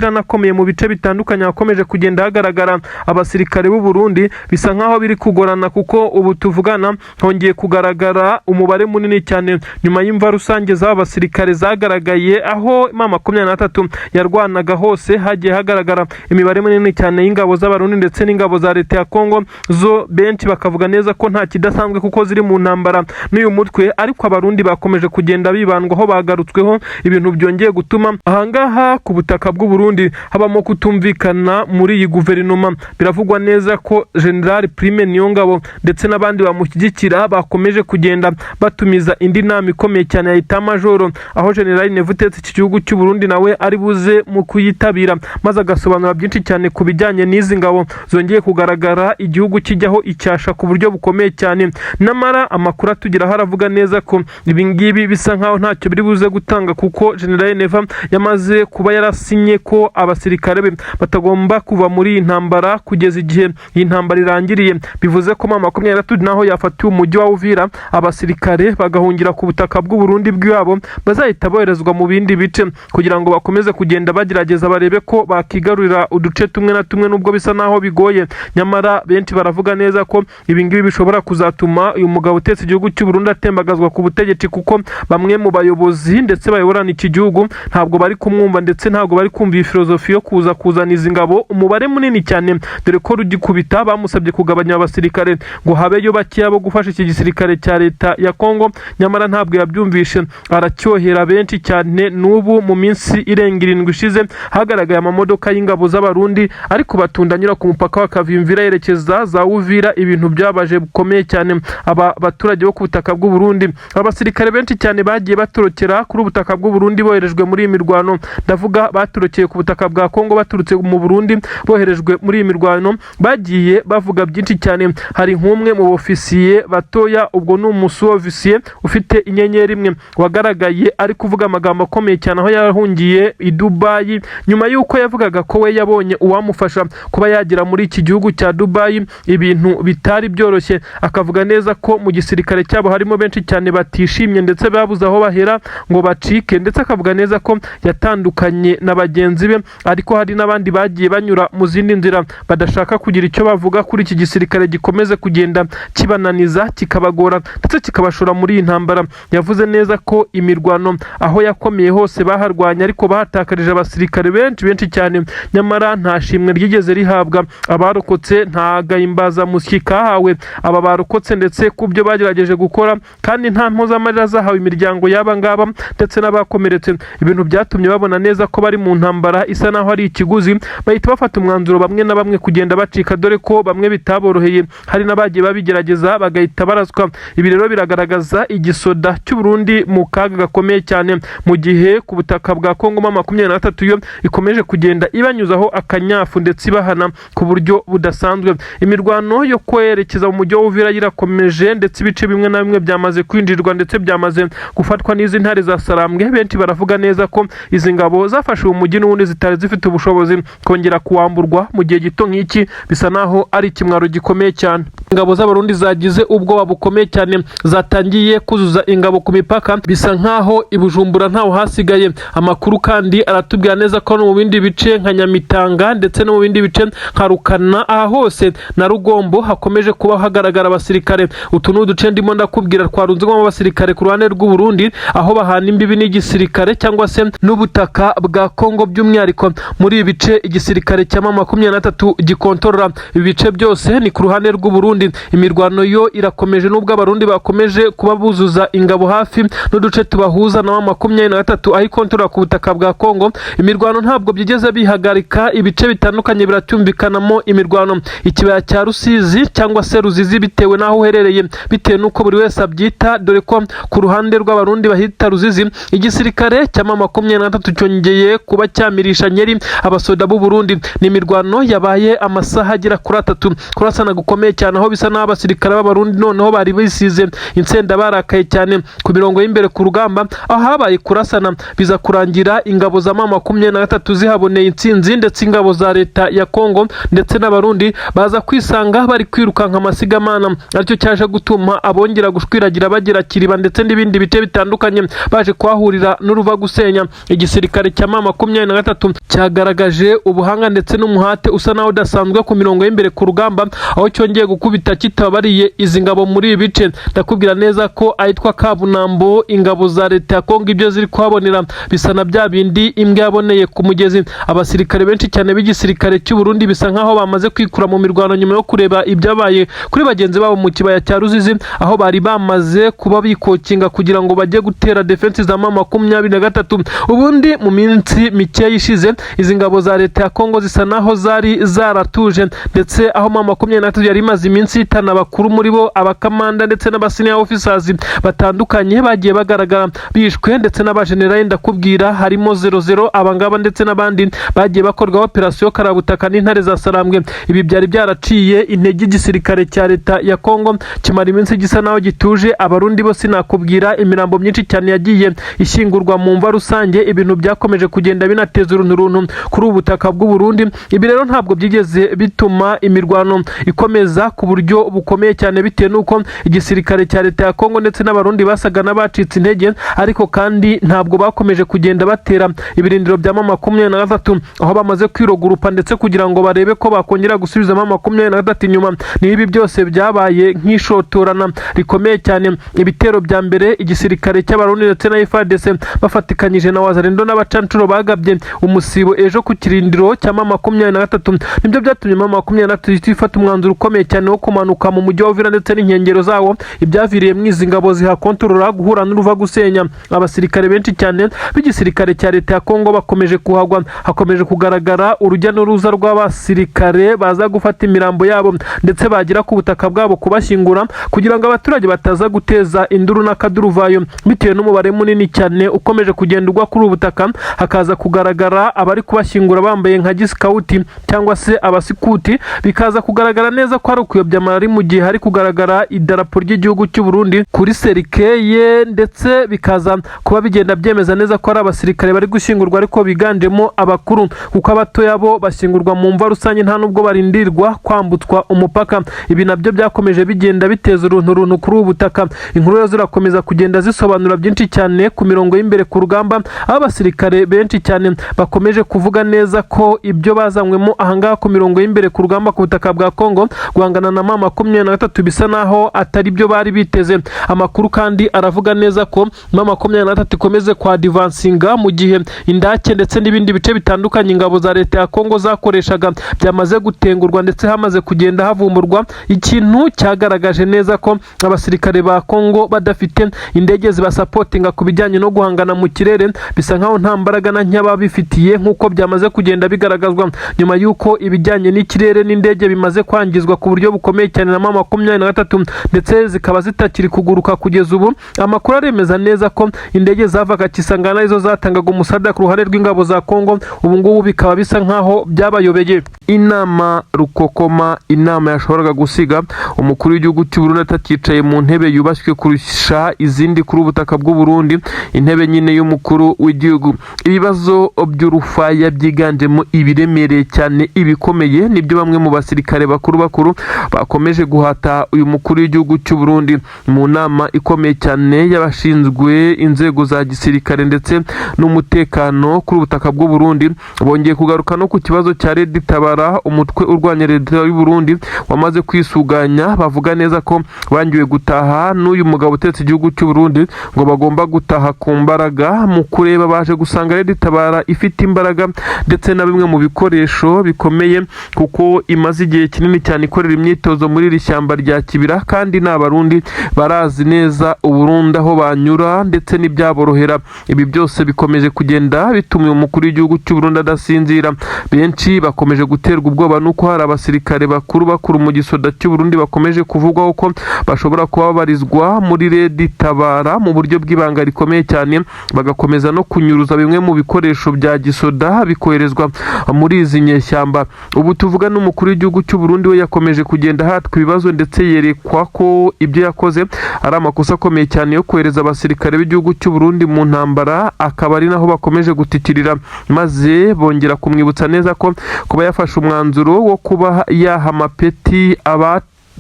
Speaker 1: iranakomeye mu bice bitandukanye, hakomeje kugenda hagaragara abasirikare b'u Burundi bisa nkaho biri kugorana, kuko ubu tuvugana hongeye kugaragara umubare munini cyane nyuma y'imva rusange z'aba basirikare zagaragaye. Aho 23 yarwanaga hose hagiye hagaragara imibare minini cyane y'ingabo z'abarundi ndetse n'ingabo za leta ya Kongo, zo benshi bakavuga neza ko nta kidasanzwe kuko ziri mu ntambara n'uyu mutwe, ariko abarundi bakomeje kugenda bibandwaho bagarutsweho. Ibintu byongeye gutuma ahangaha ku butaka bw'u Burundi habamo kutumvikana muri iyi guverinoma. Biravugwa neza ko General Prime Niyongabo ndetse n'abandi bamushyigikira bakomeje kugenda batumiza indi nama ikomeye cyane ya Etat Major, aho General Neva utetse iki gihugu cy'u Burundi nawe ari buze mu kuyitabira maze agasobanura byinshi cyane ku bijyanye n'izi ngabo zongeye kugaragara igihugu kijyaho icyasha ku buryo bukomeye cyane. Namara amakuru atugira haravuga neza ko ibingibi bisa nkaho ntacyo biri buze gutanga, kuko General Neva yamaze kuba yarasinye ko abasirikare be batagomba kuva muri iyi ntambara kugeza igihe iyi ntambara irangiriye. Bivuze ko 23 naho yafatiwe umujyi wa Uvira, abasirikare bagahungira ku butaka bw'u Burundi bwabo, bazahita boherezwa mu bindi bice kugira ngo bakomeze kugenda bagerageza barebe ko bakigarurira uduce tumwe na tumwe, nubwo bisa naho bigoye. Nyamara benshi baravuga neza ko ibingibi bishobora kuzatuma uyu mugabo utetse igihugu cy'u Burundi atembagazwa ku butegetsi, kuko bamwe mu bayobozi ndetse bayoborana iki gihugu ntabwo bari kumwumva ndetse ntabwo bari kumva iyi filozofi yo kuzana izi ngabo umubare munini cyane, dore ko rugikubita bamusabye kugabanya abasirikare ngo habeyo bakeya bo gufasha iki gisirikare cya leta ya Kongo. Nyamara ntabwo yabyumvishe, aracyohera benshi cyane. N'ubu mu minsi irenga irenga 7 ishize hagaragaye amamodoka y'ingabo z'abarundi ariko batundanyura ku mupaka wa Kavimvira yerekeza za Uvira. Ibintu byabaje bukomeye cyane aba baturage bo ku butaka bw'u Burundi. Abasirikare benshi cyane bagiye baturokera kuri ubutaka bw'u Burundi boherejwe muri iyi mirwano, ndavuga baturokeye ku butaka bwa Kongo baturutse mu Burundi boherejwe muri iyi mirwano, bagiye bavuga byinshi cyane. Hari nk'umwe mu ofisiye batoya, ubwo ni umusu ofisiye ufite inyenyeri imwe wagaragaye ari kuvuga amagambo akomeye cyane aho yahungiye i Dubai nyuma y'uko yavugaga ko we yabonye uwamufasha kuba yagira muri iki gihugu cya Dubai, ibintu bitari byoroshye. Akavuga neza ko mu gisirikare cyabo harimo benshi cyane batishimye ndetse babuze aho bahera ngo bacike, ndetse akavuga neza ko yatandukanye na bagenzi be, ariko hari n'abandi bagiye banyura mu zindi nzira badashaka kugira icyo bavuga kuri iki gisirikare gikomeze kugenda kibananiza kikabagora ndetse kikabashora muri iyi ntambara. Yavuze neza ko imirwano aho yakomeye hose baharwanya ariko bahatakarije abasirikare benshi cyane, nyamara nta shimwe ryigeze rihabwa abarokotse, nta gahimbaza musyi kahawe aba barokotse ndetse ku byo bagerageje gukora, kandi nta mpuzamarira zahawe imiryango y'aba ngaba ndetse n'abakomeretse. Ibintu byatumye babona neza ko bari mu ntambara isa naho ari ikiguzi, bahita bafata umwanzuro bamwe na bamwe kugenda bacika, dore ko bamwe bitaboroheye, hari n'abagiye babigerageza bagahita baraswa. Ibi rero biragaragaza igisoda cy'u Burundi mu kaga gakomeye cyane, mu gihe ku butaka bwa Kongo 23 yo ikomeje kugenda ibanyuzaho akanyafu ndetse ibahana ku buryo budasanzwe. Imirwano yo kwerekeza mu mujyi wa Uvira irakomeje ndetse ibice bimwe na bimwe byamaze kwinjirwa ndetse byamaze gufatwa n'izi ntare za Sarambwe. Benshi baravuga neza ko izi ngabo zafashe uwo mujyi n'ubundi zitari zifite ubushobozi kongera kuwamburwa mu gihe gito nk'iki, bisa naho ari ikimwaro gikomeye cyane. Ingabo z'abarundi zagize ubwoba bukomeye cyane, zatangiye kuzuza ingabo ku mipaka, bisa nkaho ibujumbura ntaho hasigaye. Amakuru kandi aratubwira neza ko no mu bindi bice nka Nyamitanga ndetse no mu bindi bice nka Rukana, aha hose na Rugombo hakomeje kuba hagaragara abasirikare. Utu n'uduce ndimo ndakubwira twarunzwemo abasirikare ku ruhande rw'u Burundi, aho bahana imbibi n'igisirikare cyangwa se n'ubutaka bwa Kongo, by'umwihariko muri ibi bice igisirikare cya 23 gikontorora. Ibi bice byose ni ku ruhande rw'u Burundi. Imirwano yo irakomeje n'ubwo abarundi bakomeje kuba buzuza ingabo hafi n'uduce tubahuza na 23 aho ikontorora ku butaka bwa Kongo. Imirwano ntabwo byigeze bihagarika, ibice bitandukanye biratumvikanamo imirwano. Ikibaya cya Rusizi cyangwa se Ruzizi bitewe naho uherereye, bitewe nuko buri wese abyita, dore ko ku ruhande rw'abarundi bahita Ruzizi. Igisirikare cya 23 cyongeye kuba cyamirisha nyeri abasoda b'u Burundi. Ni imirwano yabaye amasaha agera kuri 3, kurasana gukomeye cyane, aho bisa naho abasirikare b'abarundi noneho bari bisize insenda barakaye cyane ku mirongo y'imbere ku rugamba, aho habaye kurasana biza kurangira ingabo za 23 zihaboneye intsinzi, ndetse ingabo za leta ya Kongo ndetse n'abarundi baza kwisanga bari kwirukanka amasigamana, aricyo cyaje gutuma abongera gushwiragira bagera Kiriba ndetse n'ibindi bice bitandukanye, baje kuhahurira n'uruva gusenya. Igisirikare cya 23 cyagaragaje ubuhanga ndetse n'umuhate usa naho udasanzwe ku mirongo y'imbere ku rugamba, aho cyongeye gukubita kitabariye izi ngabo muri ibi bice. Ndakubwira neza ko ahitwa Kabunambo ingabo za leta ya Kongo ibyo ziri kuhabonera bisa na bya bindi imbwa yaboneye ku mugezi. Abasirikare benshi cyane b'igisirikare cy'u Burundi bisa nkaho bamaze kwikura mu mirwano nyuma yo kureba ibyabaye kuri bagenzi babo mu kibaya cya Ruzizi, aho bari bamaze kuba bikokinga kugira ngo bajye gutera defense za 23. Ubundi mu minsi mike yishize izi ngabo za leta ya Kongo zisa naho zari zaratuje, ndetse aho 23 yari imaze iminsi itana abakuru muri bo, abakamanda ndetse n'abasenior officers batandukanye bagiye bagaragara bishwe, ndetse n'abagenerali ndakubwira harimo 00 abangaba ndetse n'abandi bagiye bakorwa operation karabutaka n'intare za Sarambwe. Ibi byari byaraciye intege igisirikare cya leta ya Kongo, kimara iminsi gisa naho gituje. Abarundi bose nakubwira imirambo myinshi cyane yagiye ishyingurwa mu mva rusange. Ibintu byakomeje kugenda binateza urunturuntu kuri ubutaka bw'u Burundi. Ibi rero ntabwo byigeze bituma imirwano ikomeza ku buryo bukomeye cyane, bitewe nuko igisirikare cya leta ya Kongo ndetse n'abarundi basaga n'abacitse intege, ariko kandi ntabwo bakomeje kugenda batera ibirindiro bya 23 aho bamaze kwirogurupa ndetse kugira ngo barebe ko bakongera gusubiza 23 inyuma. Nibi byose byabaye nk'ishotorana rikomeye cyane. Ibitero bya mbere igisirikare cy'abarundi ndetse na FARDC bafatikanyije na Wazalendo n'abacancuro bagabye umusibo ejo ku kirindiro cya 23, nibyo byatumye 23 ifata umwanzuro ukomeye cyane wo kumanuka mu mujyi wa Uvira ndetse n'inkengero zawo. Ibyaviriye mu izi ngabo zihakontorora guhura n'uruva gusenya. Abasirikare benshi cyane b'igisirikare cya leta leta ya Kongo bakomeje kuhagwa. Hakomeje kugaragara urujya n'uruza rw'abasirikare baza gufata imirambo yabo ndetse bagira ku butaka bwabo kubashyingura kugira ngo abaturage bataza guteza induru n'akaduruvayo bitewe n'umubare munini cyane ukomeje kugenda ugwa kuri ubutaka. Hakaza kugaragara abari kubashyingura bambaye nka gisikauti cyangwa se abasikuti, bikaza kugaragara neza ko ari ukuyobya amari mu gihe hari kugaragara idarapo ry'igihugu cy'u Burundi kuri serikeye, ndetse bikaza kuba bigenda byemeza neza ko ari abasirikare bari gushyingurwa ariko biganjemo abakuru, kuko abatoya bo bashyingurwa mu mva rusange nta nubwo barindirwa kwambutswa umupaka. Ibi nabyo byakomeje bigenda biteza urunturuntu kuri ubu butaka. Inkuru rero zirakomeza kugenda zisobanura byinshi cyane ku mirongo y'imbere ku rugamba, aho abasirikare benshi cyane bakomeje kuvuga neza ko ibyo bazanywemo ahangaha ku mirongo y'imbere ku rugamba ku butaka bwa Kongo guhangana na M23 bisa naho atari byo bari biteze. Amakuru kandi aravuga neza ko M23 ikomeze kwa advancinga mu gihe Indake ndetse n'ibindi bice bitandukanye ingabo za leta ya Kongo zakoreshaga byamaze gutengurwa ndetse hamaze kugenda havumburwa ikintu cyagaragaje neza ko abasirikare ba Kongo badafite indege zibasapotinga ku bijyanye no guhangana mu kirere, bisa nkaho nta mbaraga na nyaba bifitiye nk'uko byamaze kugenda bigaragazwa nyuma y'uko ibijyanye n'ikirere n'indege bimaze kwangizwa ku buryo bukomeye cyane na M23 ndetse zikaba zitakiri kuguruka kugeza ubu. Amakuru aremeza neza ko indege zavaga Kisangana izo zatangaga umusada ku ruhare rw'ingabo za Kongo, ubu ngubu bikaba bisa nkaho byabayobeye. Inama rukokoma, inama yashoboraga gusiga umukuru w'igihugu cy'u Burundi atakicaye mu ntebe yubashywe kurusha izindi kuri ubutaka bw'u Burundi, intebe nyine y'umukuru w'igihugu. Ibibazo by'urufaya byiganjemo ibiremereye cyane ibikomeye nibyo bamwe mu basirikare bakuru bakomeje guhata uyu mukuru w'igihugu cy'u Burundi mu nama ikomeye cyane y'abashinzwe inzego za gisirikare ndetse n'umutekano kuri ubutaka bw'u Burundi. Bongeye kugaruka no ku kibazo cya Red Tabara, umutwe urwanya leta y'u Burundi wamaze kwisuganya. Bavuga neza ko bangiwe gutaha n'uyu mugabo utetse igihugu cy'u Burundi, ngo bagomba gutaha ku mbaraga. Mu kureba baje gusanga Red Tabara ifite imbaraga ndetse na bimwe mu bikoresho bikomeye, kuko imaze igihe kinini cyane ikorera imyitozo muri iri shyamba rya Kibira, kandi n'abarundi barazi neza Uburundi aho banyura ndetse n'ibyaborohera. Ibi byose bikomeje kugenda bituma umukuru w'igihugu cy'u Burundi adasinzira. Benshi bakomeje guterwa ubwoba nuko hari abasirikare bakuru mu gisoda cy'u Burundi bakomeje kuvugwaho ko bashobora kuba babarizwa muri Red Tabara mu buryo bw'ibanga rikomeye cyane, bagakomeza no kunyuruza bimwe mu bikoresho bya gisoda bikoherezwa muri izi nyeshyamba. Ubu tuvuga n'umukuru w'igihugu cy'u Burundi we yakomeje kugenda hatwa ibibazo ndetse yerekwa ko ibyo yakoze ari amakosa akomeye cyane yo kohereza abasirikare b'igihugu cy'u Burundi mu ntambara, akaba ari naho bakomeje gutitirira, maze bongera kumwibutsa neza ko kuba yafashe umwanzuro wo kuba yaha amapeti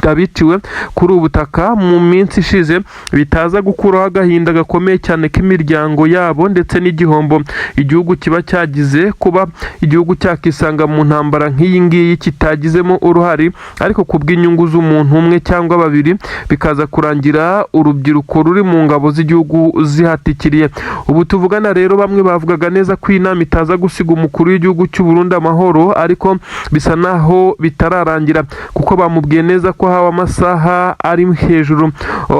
Speaker 1: abiciwe kuri ubutaka mu minsi ishize bitaza gukuraho agahinda gakomeye cyane k'imiryango yabo ndetse n'igihombo igihugu kiba cyagize kuba igihugu cyakisanga mu ntambara nk'iyi ngiyi kitagizemo uruhari, ariko kubw'inyungu z'umuntu umwe cyangwa babiri bikaza kurangira urubyiruko ruri mu ngabo z'igihugu zihatikiriye. Ubu tuvugana rero bamwe bavugaga neza ko inama itaza gusiga umukuru w'igihugu cy'u Burundi amahoro, ariko bisa naho bitararangira kuko bamubwiye neza ko hawa amasaha ari hejuru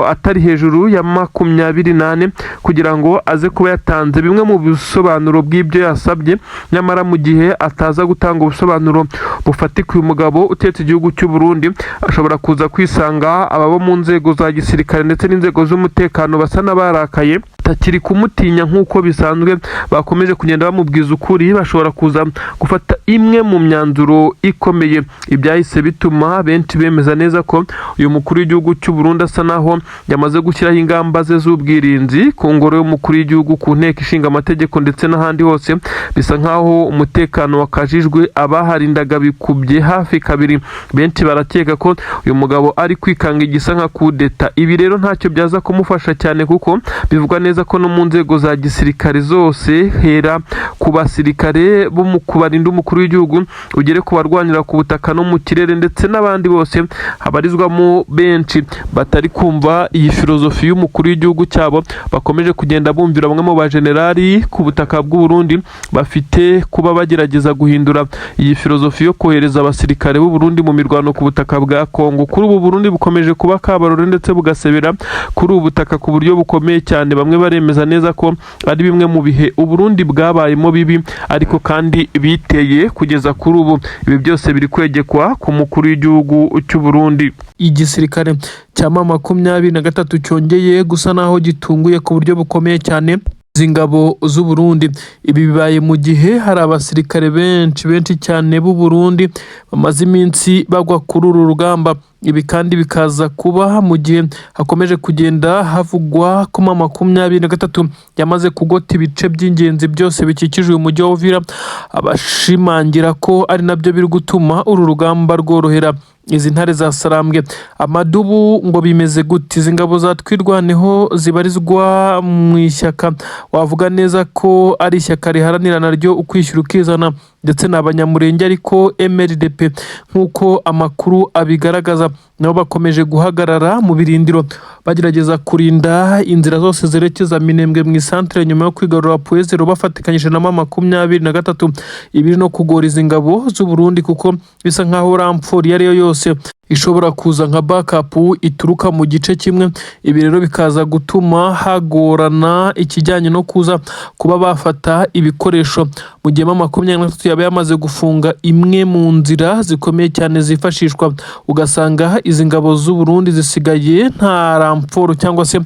Speaker 1: atari hejuru ya 24 kugira ngo aze kuba yatanze bimwe mu bisobanuro bw'ibyo yasabye. Nyamara mu gihe ataza gutanga ubusobanuro bufatika uyu mugabo utetse igihugu cy'u Burundi ashobora kuza kwisanga ababo mu nzego za gisirikare ndetse n'inzego z'umutekano basa n'abarakaye takiri kumutinya nk'uko bisanzwe, bakomeje kugenda bamubwiza ukuri, bashobora kuza gufata imwe mu myanzuro ikomeye. Ibyahise bituma benshi bemeza neza ko uyu mukuru w'igihugu cy'u Burundi asa naho yamaze gushyiraho ingamba ze z'ubwirinzi ku ngoro y'umukuru w'igihugu, ku nteko ishinga amategeko ndetse n'ahandi hose. Bisa nkaho umutekano wakajijwe, abaharindaga bikubye hafi kabiri. Benshi barakeka ko uyu mugabo ari kwikanga igisa nka kudeta. Ibi rero ntacyo byaza kumufasha cyane kuko bivugwa neza ko no mu nzego za gisirikare zose, hera ku basirikare bo kubarinda umukuru w'igihugu ugere ku barwanira ku butaka no mu kirere ndetse n'abandi bose, habarizwamo benshi batari kumva iyi filozofi y'umukuru w'igihugu cyabo, bakomeje kugenda bumvira bamwe mu bajenerali ku butaka bw'u Burundi bafite kuba bagerageza guhindura iyi filozofi yo kohereza abasirikare b'u Burundi mu mirwano ku butaka bwa Kongo. Kuri ubu Burundi bukomeje kuba kabarore ndetse bugasebera kuri ubu butaka ku buryo bukomeye cyane, bamwe baremeza neza ko ari bimwe mu bihe u Burundi bwabayemo bibi ariko kandi biteye kugeza kuri ubu. Ibi byose biri kwegekwa ku mukuru w'igihugu cy'u Burundi. Igisirikare cya M23 cyongeye gusa naho gitunguye ku buryo bukomeye cyane z'ingabo z'u Burundi. Ibi bibaye mu gihe hari abasirikare benshi cyane b'u Burundi bamaze iminsi bagwa kuri uru rugamba. Ibi kandi bikaza kuba mu gihe hakomeje kugenda havugwa ko M23 yamaze kugota ibice by'ingenzi byose bikikije uyu mujyi wa Uvira, abashimangira ko ari nabyo biri gutuma uru rugamba rworohera izi ntare za Sarambwe. Amadubu ngo bimeze gute? Izi ngabo za Twirwaneho zibarizwa mu ishyaka wavuga neza ko ari ishyaka riharanira naryo ukwishyura ukizana ndetse n'abanyamurenge, ariko MRDP nk'uko amakuru abigaragaza nabo bakomeje guhagarara mu birindiro bagerageza kurinda inzira zose zerekeza Minembwe mu isantere nyuma yo kwigarura Puezero bafatikanyije na M23. Ibiri no kugora izi ngabo z'u Burundi kuko bisa nkaho ramfori yariyo yose ishobora kuza nka backup ituruka mu gice kimwe. Ibi rero bikaza gutuma hagorana ikijyanye no kuza kuba bafata ibikoresho mu gihe M23 yaba yamaze gufunga imwe mu nzira zikomeye cyane zifashishwa, ugasanga izi ngabo z'u Burundi zisigaye nta ramforo cyangwa se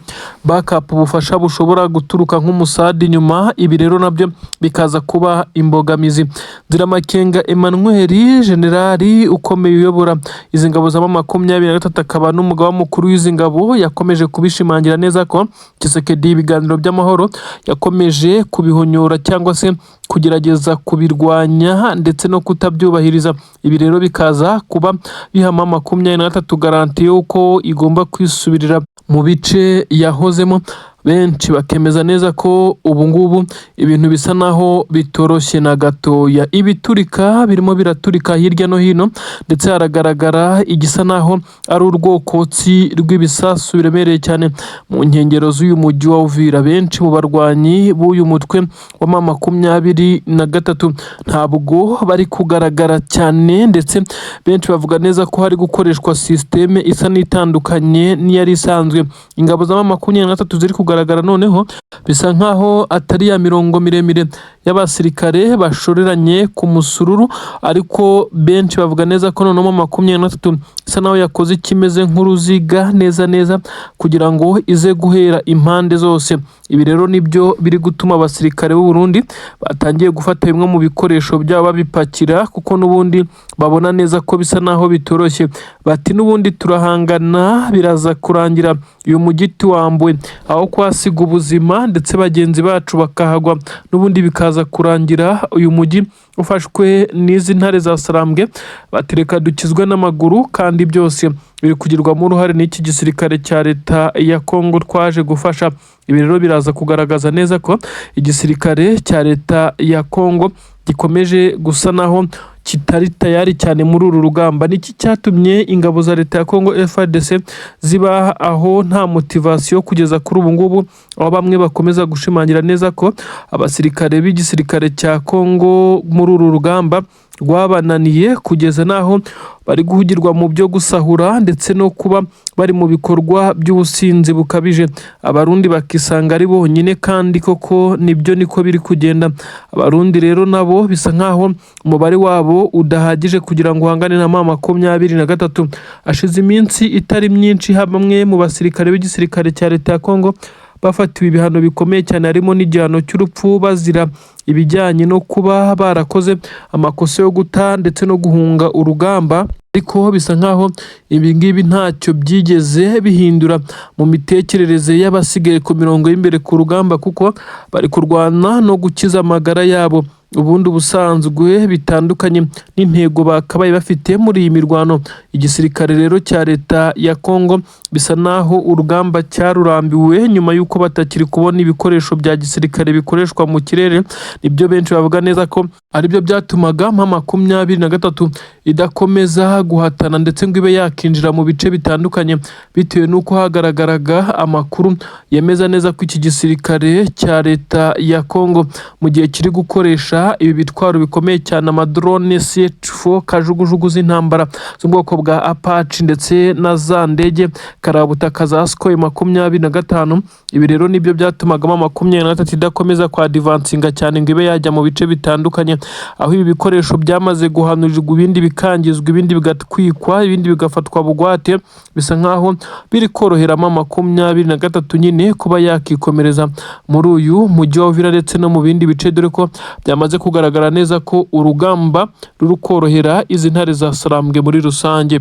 Speaker 1: backup bufasha bushobora guturuka nk'umusadi nyuma. Ibi rero nabyo bikaza kuba imbogamizi. Nziramakenga Emmanuel, generali ukomeye uyobora izi ngabo za M23 akaba n'umugaba mukuru w'izi ngabo, yakomeje kubishimangira neza ko Tshisekedi ibiganiro by'amahoro yakomeje kubihonyora cyangwa se kugerageza kubirwanya ndetse no kutabyubahiriza. Ibi rero bikaza kuba biha M23 garanti y'uko igomba kwisubirira mu bice yahozemo. Benshi bakemeza neza ko ubu ngubu ibintu bisa naho bitoroshye na gatoya. Ibiturika birimo biraturika hirya no hino ndetse haragaragara igisa naho ari urwokotsi rw'ibisasu biremereye cyane mu nkengero z'uyu mujyi wa Uvira. Benshi mu barwanyi b'uyu mutwe wa M23 ntabwo bari kugaragara cyane ndetse benshi bavuga neza ko hari gukoreshwa systeme isa n'itandukanye n'iyari isanzwe. Ingabo za M23 ziri kugaragara noneho bisa nkaho atari ya mirongo miremire y'abasirikare bashoreranye ku musururu, ariko benshi bavuga neza ko noneho M23 isa naho yakoze ikimeze nk'uruziga neza kugira ngo ize guhera impande zose. Ibi rero nibyo biri gutuma abasirikare b'u Burundi batangiye gufata bimwe mu bikoresho byabo babipakira, kuko n'ubundi babona neza ko bisa naho bitoroshye. Bati n'ubundi turahangana biraza kurangira uyu mujyi tuwambuwe aho kwasiga ubuzima ndetse bagenzi bacu bakahagwa, n'ubundi bikaza kurangira uyu mujyi ufashwe n'izi ntare za Sarambwe. Batereka dukizwe n'amaguru kandi byose biri kugirwamo uruhare n'iki gisirikare cya leta ya Kongo twaje gufasha. Ibi rero biraza kugaragaza neza ko igisirikare cya leta ya Kongo gikomeje gusa naho kitari tayari cyane muri uru rugamba. Niki cyatumye ingabo za leta ya Kongo FARDC ziba aho nta motivation kugeza kuri ubu ngubu, aho bamwe bakomeza gushimangira neza ko abasirikare b'igisirikare cya Kongo muri uru rugamba rwabananiye kugeza naho bari guhugirwa mu byo gusahura ndetse no kuba bari mu bikorwa by'ubusinzi bukabije. Abarundi bakisanga ari bonyine kandi koko nibyo niko biri kugenda. Abarundi rero nabo bisa nkaho umubare wabo udahagije kugira ngo uhangane na M23. Ashize iminsi itari myinshi bamwe mu basirikare b'igisirikare cya leta ya Kongo bafatiwe ibihano bikomeye cyane, harimo n'igihano cy'urupfu bazira ibijyanye no kuba barakoze amakosa yo guta ndetse no guhunga urugamba. Ariko bisa nkaho ibi ngibi ntacyo byigeze bihindura mu mitekerereze y'abasigaye ku mirongo y'imbere ku rugamba, kuko bari kurwana no gukiza amagara yabo. ubundi ubusanzwe bitandukanye n'intego bakabaye bafite muri iyi mirwano. Igisirikare rero cya leta ya Kongo bisa naho urugamba cyarurambiwe nyuma y'uko batakiri kubona ibikoresho bya gisirikare bikoreshwa mu kirere. Nibyo benshi bavuga neza ko aribyo byatumaga M23 idakomeza guhatana ndetse ngo ibe yakinjira mu bice bitandukanye, bitewe n'uko hagaragaraga amakuru yemeza neza ko iki gisirikare cya leta ya Kongo mu gihe kiri gukoresha ibi bitwaro bikomeye cyane, amadrone CH4 kajugujugu z'intambara z'ubwoko bwa Apache ndetse na za ndege karabutaka za Sukhoi 25. Ibi rero nibyo byatumaga M23 idakomeza kwa advancinga cyane ngo ibe yajya mu bice bitandukanye, aho ibi bikoresho byamaze guhanurirwa, ibindi bikangizwa, ibindi bigatwikwa, ibindi bigafatwa bugwate. Bisa nkaho biri koroheramo M23 nyine kuba yakikomereza muri uyu mujyi wa Uvira ndetse no mu bindi bice, dore ko byamaze kugaragara neza ko urugamba ruri korohera izi ntare za Sarambwe muri rusange.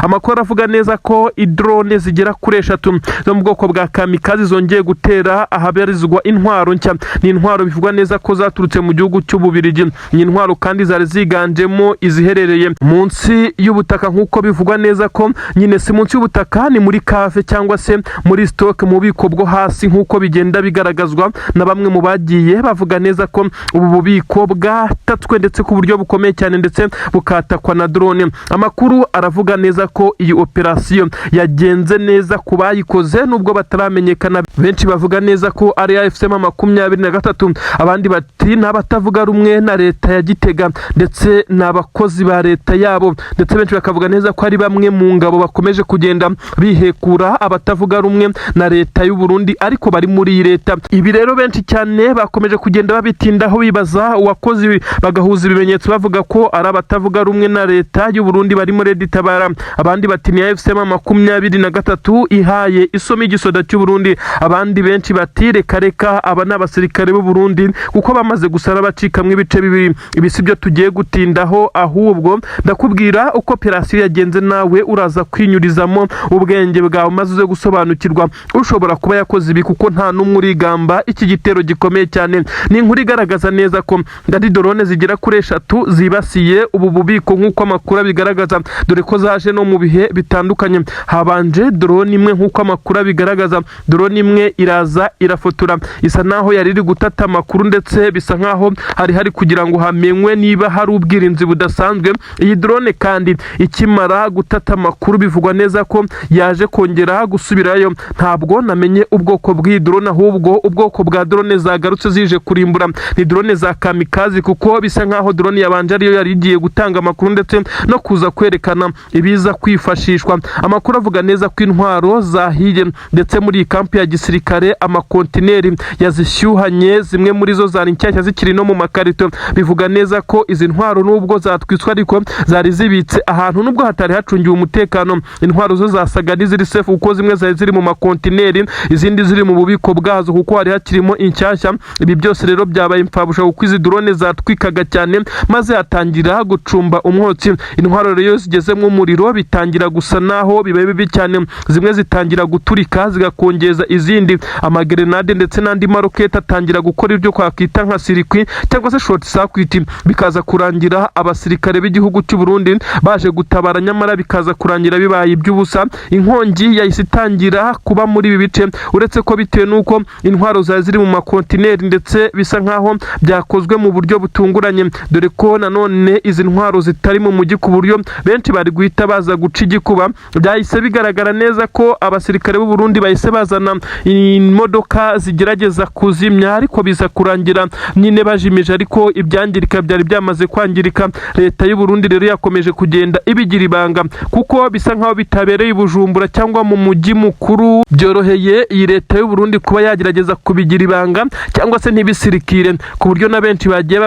Speaker 1: Amakuru avuga neza ko idrone zigera kuri 3 zo mu bwoko bwa kamikazi zongeye gutera ahabarizwa intwaro nshya. Ni intwaro bivugwa neza ko zaturutse mu gihugu cy'Ububirigi. Ni intwaro kandi zari ziganjemo iziherereye munsi y'ubutaka, nk'uko bivugwa neza ko nyine si munsi y'ubutaka, ni muri kafe cyangwa se muri stock mu bubiko bwo hasi, nk'uko bigenda bigaragazwa na bamwe mu bagiye bavuga neza ko ubu bubiko bwatatswe ndetse ku buryo bukomeye cyane ndetse bukatakwa na drone. Amakuru aravuga neza ko iyi operasiyo yagenze neza ku bayikoze nubwo bataramenyekana. Benshi bavuga neza ko ari AFC M23, abandi bati n'abatavuga rumwe na leta ya Gitega ndetse n'abakozi ba leta yabo, ndetse benshi bakavuga neza ko ari bamwe mu ngabo bakomeje kugenda bihekura abatavuga rumwe na leta y'u Burundi ariko bari muri iyi leta. Ibi rero benshi cyane bakomeje kugenda babitindaho bibaza uwakozi, bagahuza ibimenyetso bavuga ko ari abatavuga rumwe na leta y'u Burundi bari muri Tabara. Abandi bati ni AFC M23 ihaye isomo igisoda cy'u Burundi. Abandi benshi bati reka aba n'abasirikare b'u Burundi kuko bamaze gusara bacikamwe ibice bibiri. Ibi sibyo tugiye gutindaho, ahubwo ndakubwira uko operasiyo yagenze, nawe uraza kwinyurizamo ubwenge bwawe maze uze gusobanukirwa ushobora kuba yakoze ibi, kuko nta n'umwe urigamba iki gitero gikomeye cyane. Ni inkuru igaragaza neza ko ndari drone zigera kuri 3 zibasiye ubu bubiko nk'uko amakuru abigaragaza, dore ko zaje no mu bihe bitandukanye. Habanje drone imwe nk'uko amakuru abigaragaza, drone imwe iraza irafotora, isa naho yari iri gutata amakuru ndetse bisa nkaho hari kugira ngo hamenywe niba hari ubwirinzi budasanzwe. Iyi drone kandi ikimara gutata amakuru bivugwa neza ko yaje kongera gusubirayo. Ntabwo namenye ubwoko bw'iyi drone, ahubwo ubwoko bwa drone zagarutse zije kurimbura ni drone za kamikazi, kuko bisa nkaho drone yabanje ariyo yari igiye gutanga amakuru ndetse no kuza kwerekana ibiza kwifashishwa. Amakuru avuga neza ko intwaro zahiye ndetse muri iyi kampi ya gisirikare amakontineri yazishyuhanye, zimwe muri zo zari nshyashya zikiri no mu makarito. Bivuga neza ko izi ntwaro nubwo zatwiswa ariko zari zibitse ahantu nubwo hatari hacungiwe umutekano. Intwaro zo zasaga n'iziri safe kuko zimwe zari ziri mu makontineri, izindi ziri mu bubiko bwazo kuko hari hakirimo inshyashya. Ibi byose rero byabaye impfabusha kuko izi drone zatwikaga cyane maze hatangira gucumba umwotsi. Intwaro rero zigezemo umuriro bitangira gusa naho bibaye bibi cyane, zimwe zitangira guturika zigakongeza izindi. Amagrenade ndetse n'andi marokete atangira gukora ibyo kwakita nka sirikwi cyangwa se short circuit, bikaza kurangira abasirikare b'igihugu cy'u Burundi baje gutabara, nyamara bikaza kurangira bibaye iby'ubusa. Inkongi yahise itangira kuba muri ibi bice, uretse ko bitewe nuko intwaro ziri mu makontineri ndetse bisa nkaho byakozwe mu buryo butunguranye, dore ko nanone izi ntwaro zitari mu mujyi ku buryo benshi bari guhita baza guca igikuba. Byahise bigaragara neza ko abasirikare b'u Burundi bahise bazana imodoka zigerageza kuzimya, ariko biza kurangira nyine bajimije, ariko ibyangirika byari byamaze kwangirika. Leta y'u Burundi rero yakomeje kugenda ibigira ibanga kuko bisa nkaho bitabereye i Bujumbura cyangwa mu mujyi mukuru byoroheye iyi leta y'u Burundi kuba yagerageza kubigira ibanga cyangwa se ntibisirikire, ku buryo na benshi bagiye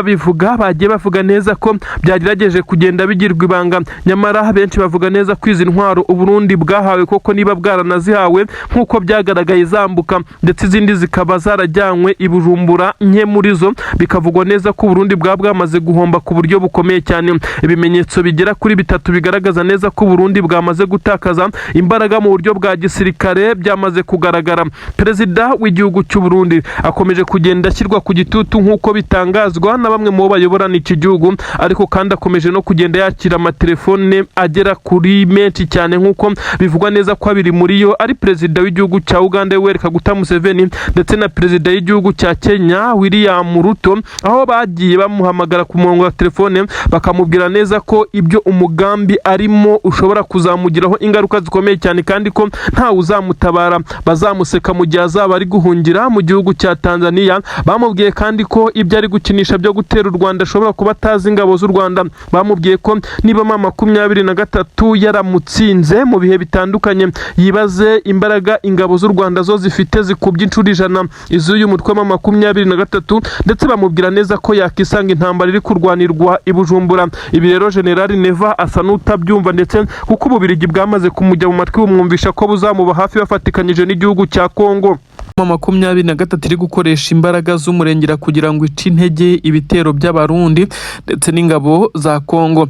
Speaker 1: bavuga neza ko byagerageje kugenda bigirwa ibanga. Nyamara benshi bavuga neza ko izi ntwaro u Burundi bwahawe koko niba bwaranazihawe nk'uko byagaragaye zambuka, ndetse izindi zikaba zarajyanywe i Bujumbura. Nke muri zo bikavugwa neza ko u Burundi bwamaze guhomba ku buryo bukomeye cyane. Ibimenyetso bigera kuri 3 bigaragaza neza ko u Burundi bwamaze gutakaza imbaraga mu buryo bwa gisirikare byamaze kugaragara. Perezida w'igihugu cy'u Burundi akomeje kugenda ashyirwa ku gitutu nk'uko bitanga bitangazwa na bamwe mu bayoborana iki gihugu, ariko kandi akomeje no kugenda yakira amatelefone agera kuri menshi cyane nk'uko bivugwa neza ko abiri muri yo ari perezida w'igihugu cya Uganda Yoweri Kaguta Museveni ndetse na perezida w'igihugu cya Kenya William Ruto, aho bagiye bamuhamagara ku murongo wa telefone bakamubwira neza ko ibyo umugambi arimo ushobora kuzamugiraho ingaruka zikomeye cyane kandi ko nta uzamutabara, bazamuseka mu gihe azaba ari guhungira mu gihugu cya Tanzania. Bamubwiye kandi ko ibyo ari gukinisha byo gutera u Rwanda ashobora kuba atazi ingabo z'u Rwanda. Bamubwiye ko niba mama 23 yaramutsinze mu bihe bitandukanye, yibaze imbaraga ingabo z'u Rwanda zo zifite zikubye inshuro 100 iz'uyu mutwe wa 23, ndetse bamubwira neza ko yakisanga intambara iri kurwanirwa i Bujumbura. Ibi rero General Neva asa n'utabyumva, ndetse kuko Ububirigi bwamaze kumujya mu matwi bumwumvisha ko buzamuba hafi bafatikanyije n'igihugu cya Kongo. 23 iri gukoresha imbaraga z'umurengera kugira ngo ice intege ibitero by'abarundi ndetse n'ingabo za Kongo.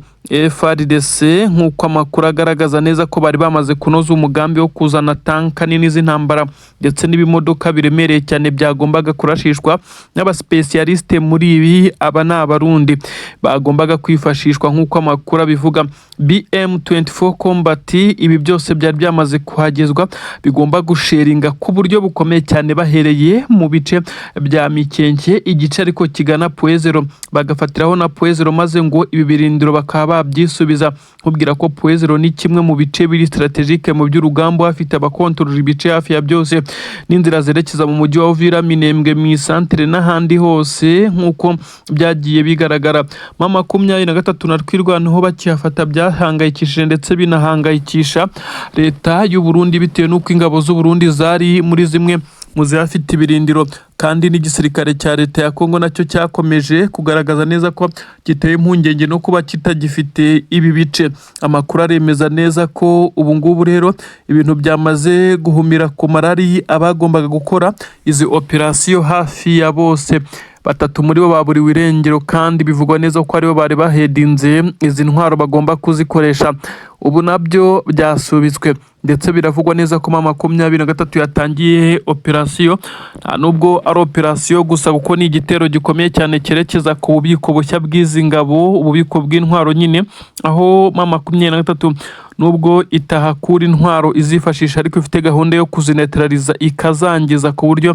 Speaker 1: FARDC nk'uko amakuru agaragaza neza ko bari bamaze kunoza umugambi wo kuzana tanka nini z'intambara ndetse n'ibimodoka biremereye cyane byagombaga kurashishwa n'abasipesiyaliste muri ibi. Aba ni abarundi bagombaga kwifashishwa nk'uko amakuru abivuga. BM24 Combat, ibi byose byari byamaze kuhagezwa, bigomba gusheringa ku buryo bukomeye cyane bahereye mu bice bya Mikenke, igice ariko kigana Poezero, bagafatiraho na Poezero maze ngo ibi birindiro bakaba byisubiza. Nkubwira ko Poezero ni kimwe mu bice biri strategique mu by'urugamba, hafite abakontorora ibice hafi ya byose n'inzira zerekeza mu mujyi wa Uvira, Minembwe, mu centre n'ahandi hose nk'uko byagiye bigaragara. Mama 23 na twirwanaho bakihafata byahangayikishije ndetse binahangayikisha leta y'u Burundi, bitewe n'uko ingabo z'u Burundi zari muri zimwe mu zifite ibirindiro, kandi n'igisirikare cya leta ya Kongo nacyo cyakomeje kugaragaza neza ko giteye impungenge no kuba kitagifite ibi bice. Amakuru aremeza neza ko ubu ngubu rero ibintu byamaze guhumira ku marari abagombaga gukora izi operasiyo hafi ya bose. 3 muri bo baburiwe irengero, kandi bivugwa neza ko aribo bari bahedinze izi ntwaro bagomba kuzikoresha. Ubu nabyo byasubitswe, ndetse biravugwa neza ko mama 23 yatangiye operasiyo. Nta nubwo ari operasiyo gusa kuko ni igitero gikomeye cyane cyerekeza ku bubiko bushya bw'izi ngabo, ububiko bw'intwaro nyine, aho mama 23 nubwo itahakura intwaro izifashisha, ariko ifite gahunda yo kuzinetraliza ikazangiza ku buryo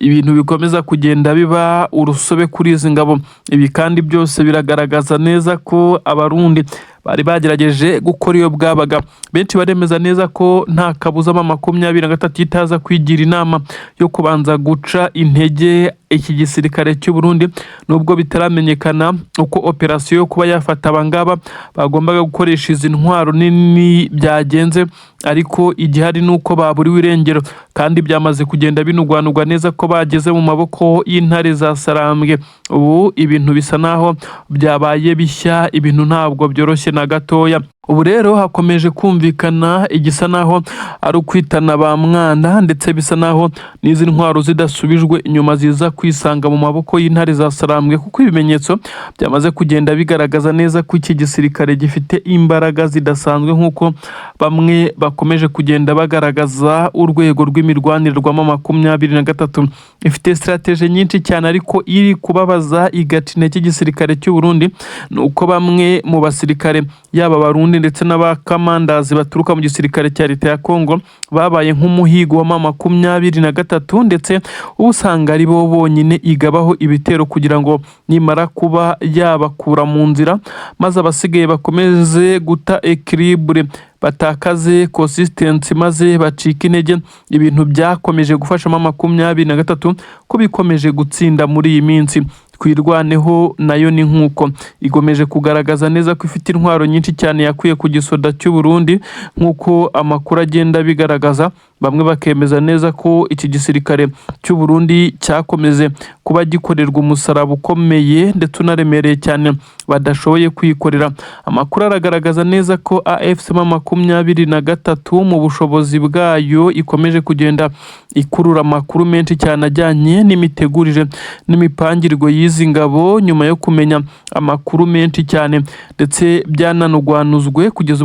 Speaker 1: ibintu bikomeza kugenda biba urusobe kuri izi ngabo. Ibi kandi byose biragaragaza neza ko abarundi bari bagerageje gukora iyo bwabaga. Benshi baremeza neza ko nta kabuza mama 23 itaza kwigira inama yo kubanza guca intege iki gisirikare cy'u Burundi, nubwo bitaramenyekana uko operasiyo yo kuba yafata abangaba bagombaga gukoresha izi ntwaro nini byagenze, ariko igihari nuko baburiwe irengero, kandi byamaze kugenda binugwanugwa neza ko bageze mu maboko y'intare za Sarambwe. Ubu ibintu bisa naho byabaye bishya, ibintu ntabwo byoroshye na gatoya. Ubu rero hakomeje kumvikana igisa naho ari ukwitana ba mwana, ndetse bisa naho n'izi ntwaro zidasubijwe inyuma ziza kwisanga mu maboko y'intare za Sarambwe, kuko ibimenyetso byamaze kugenda bigaragaza neza ko iki gisirikare gifite imbaraga zidasanzwe, nk'uko bamwe bakomeje kugenda bagaragaza. Urwego rw'imirwanire rwa mama 23 ifite strategie nyinshi cyane, ariko iri kubabaza igacine cy'igisirikare cy'u Burundi nuko bamwe mu basirikare yaba Barundi ndetse n'abakamandazi baturuka mu gisirikare cya leta ya Kongo babaye nk'umuhigo wa mama 23, ndetse usanga ari bo bonyine igabaho ibitero kugira ngo nimara kuba yabakura mu nzira, maze abasigaye bakomeze guta equilibre, batakaze consistency, maze bacika intege. Ibintu byakomeje gufasha mama 23 ko bikomeje gutsinda muri iyi minsi. Twirwaneho nayo ni nk'uko igomeje kugaragaza neza ko ifite intwaro nyinshi cyane yakwiye ku gisoda cy'u Burundi, nk'uko amakuru agenda bigaragaza. Bamwe bakemeza neza ko iki gisirikare cy'u Burundi cyakomeze kuba gikorerwa umusaraba ukomeye ndetse unaremereye cyane badashoboye kwikorera. Amakuru aragaragaza neza ko AFC mama 23 mu bushobozi bwayo ikomeje kugenda ikurura amakuru menshi cyane ajyanye n'imitegurire n'imipangirwe y'izi ngabo, nyuma yo kumenya amakuru menshi cyane ndetse byananugwanuzwe kugeza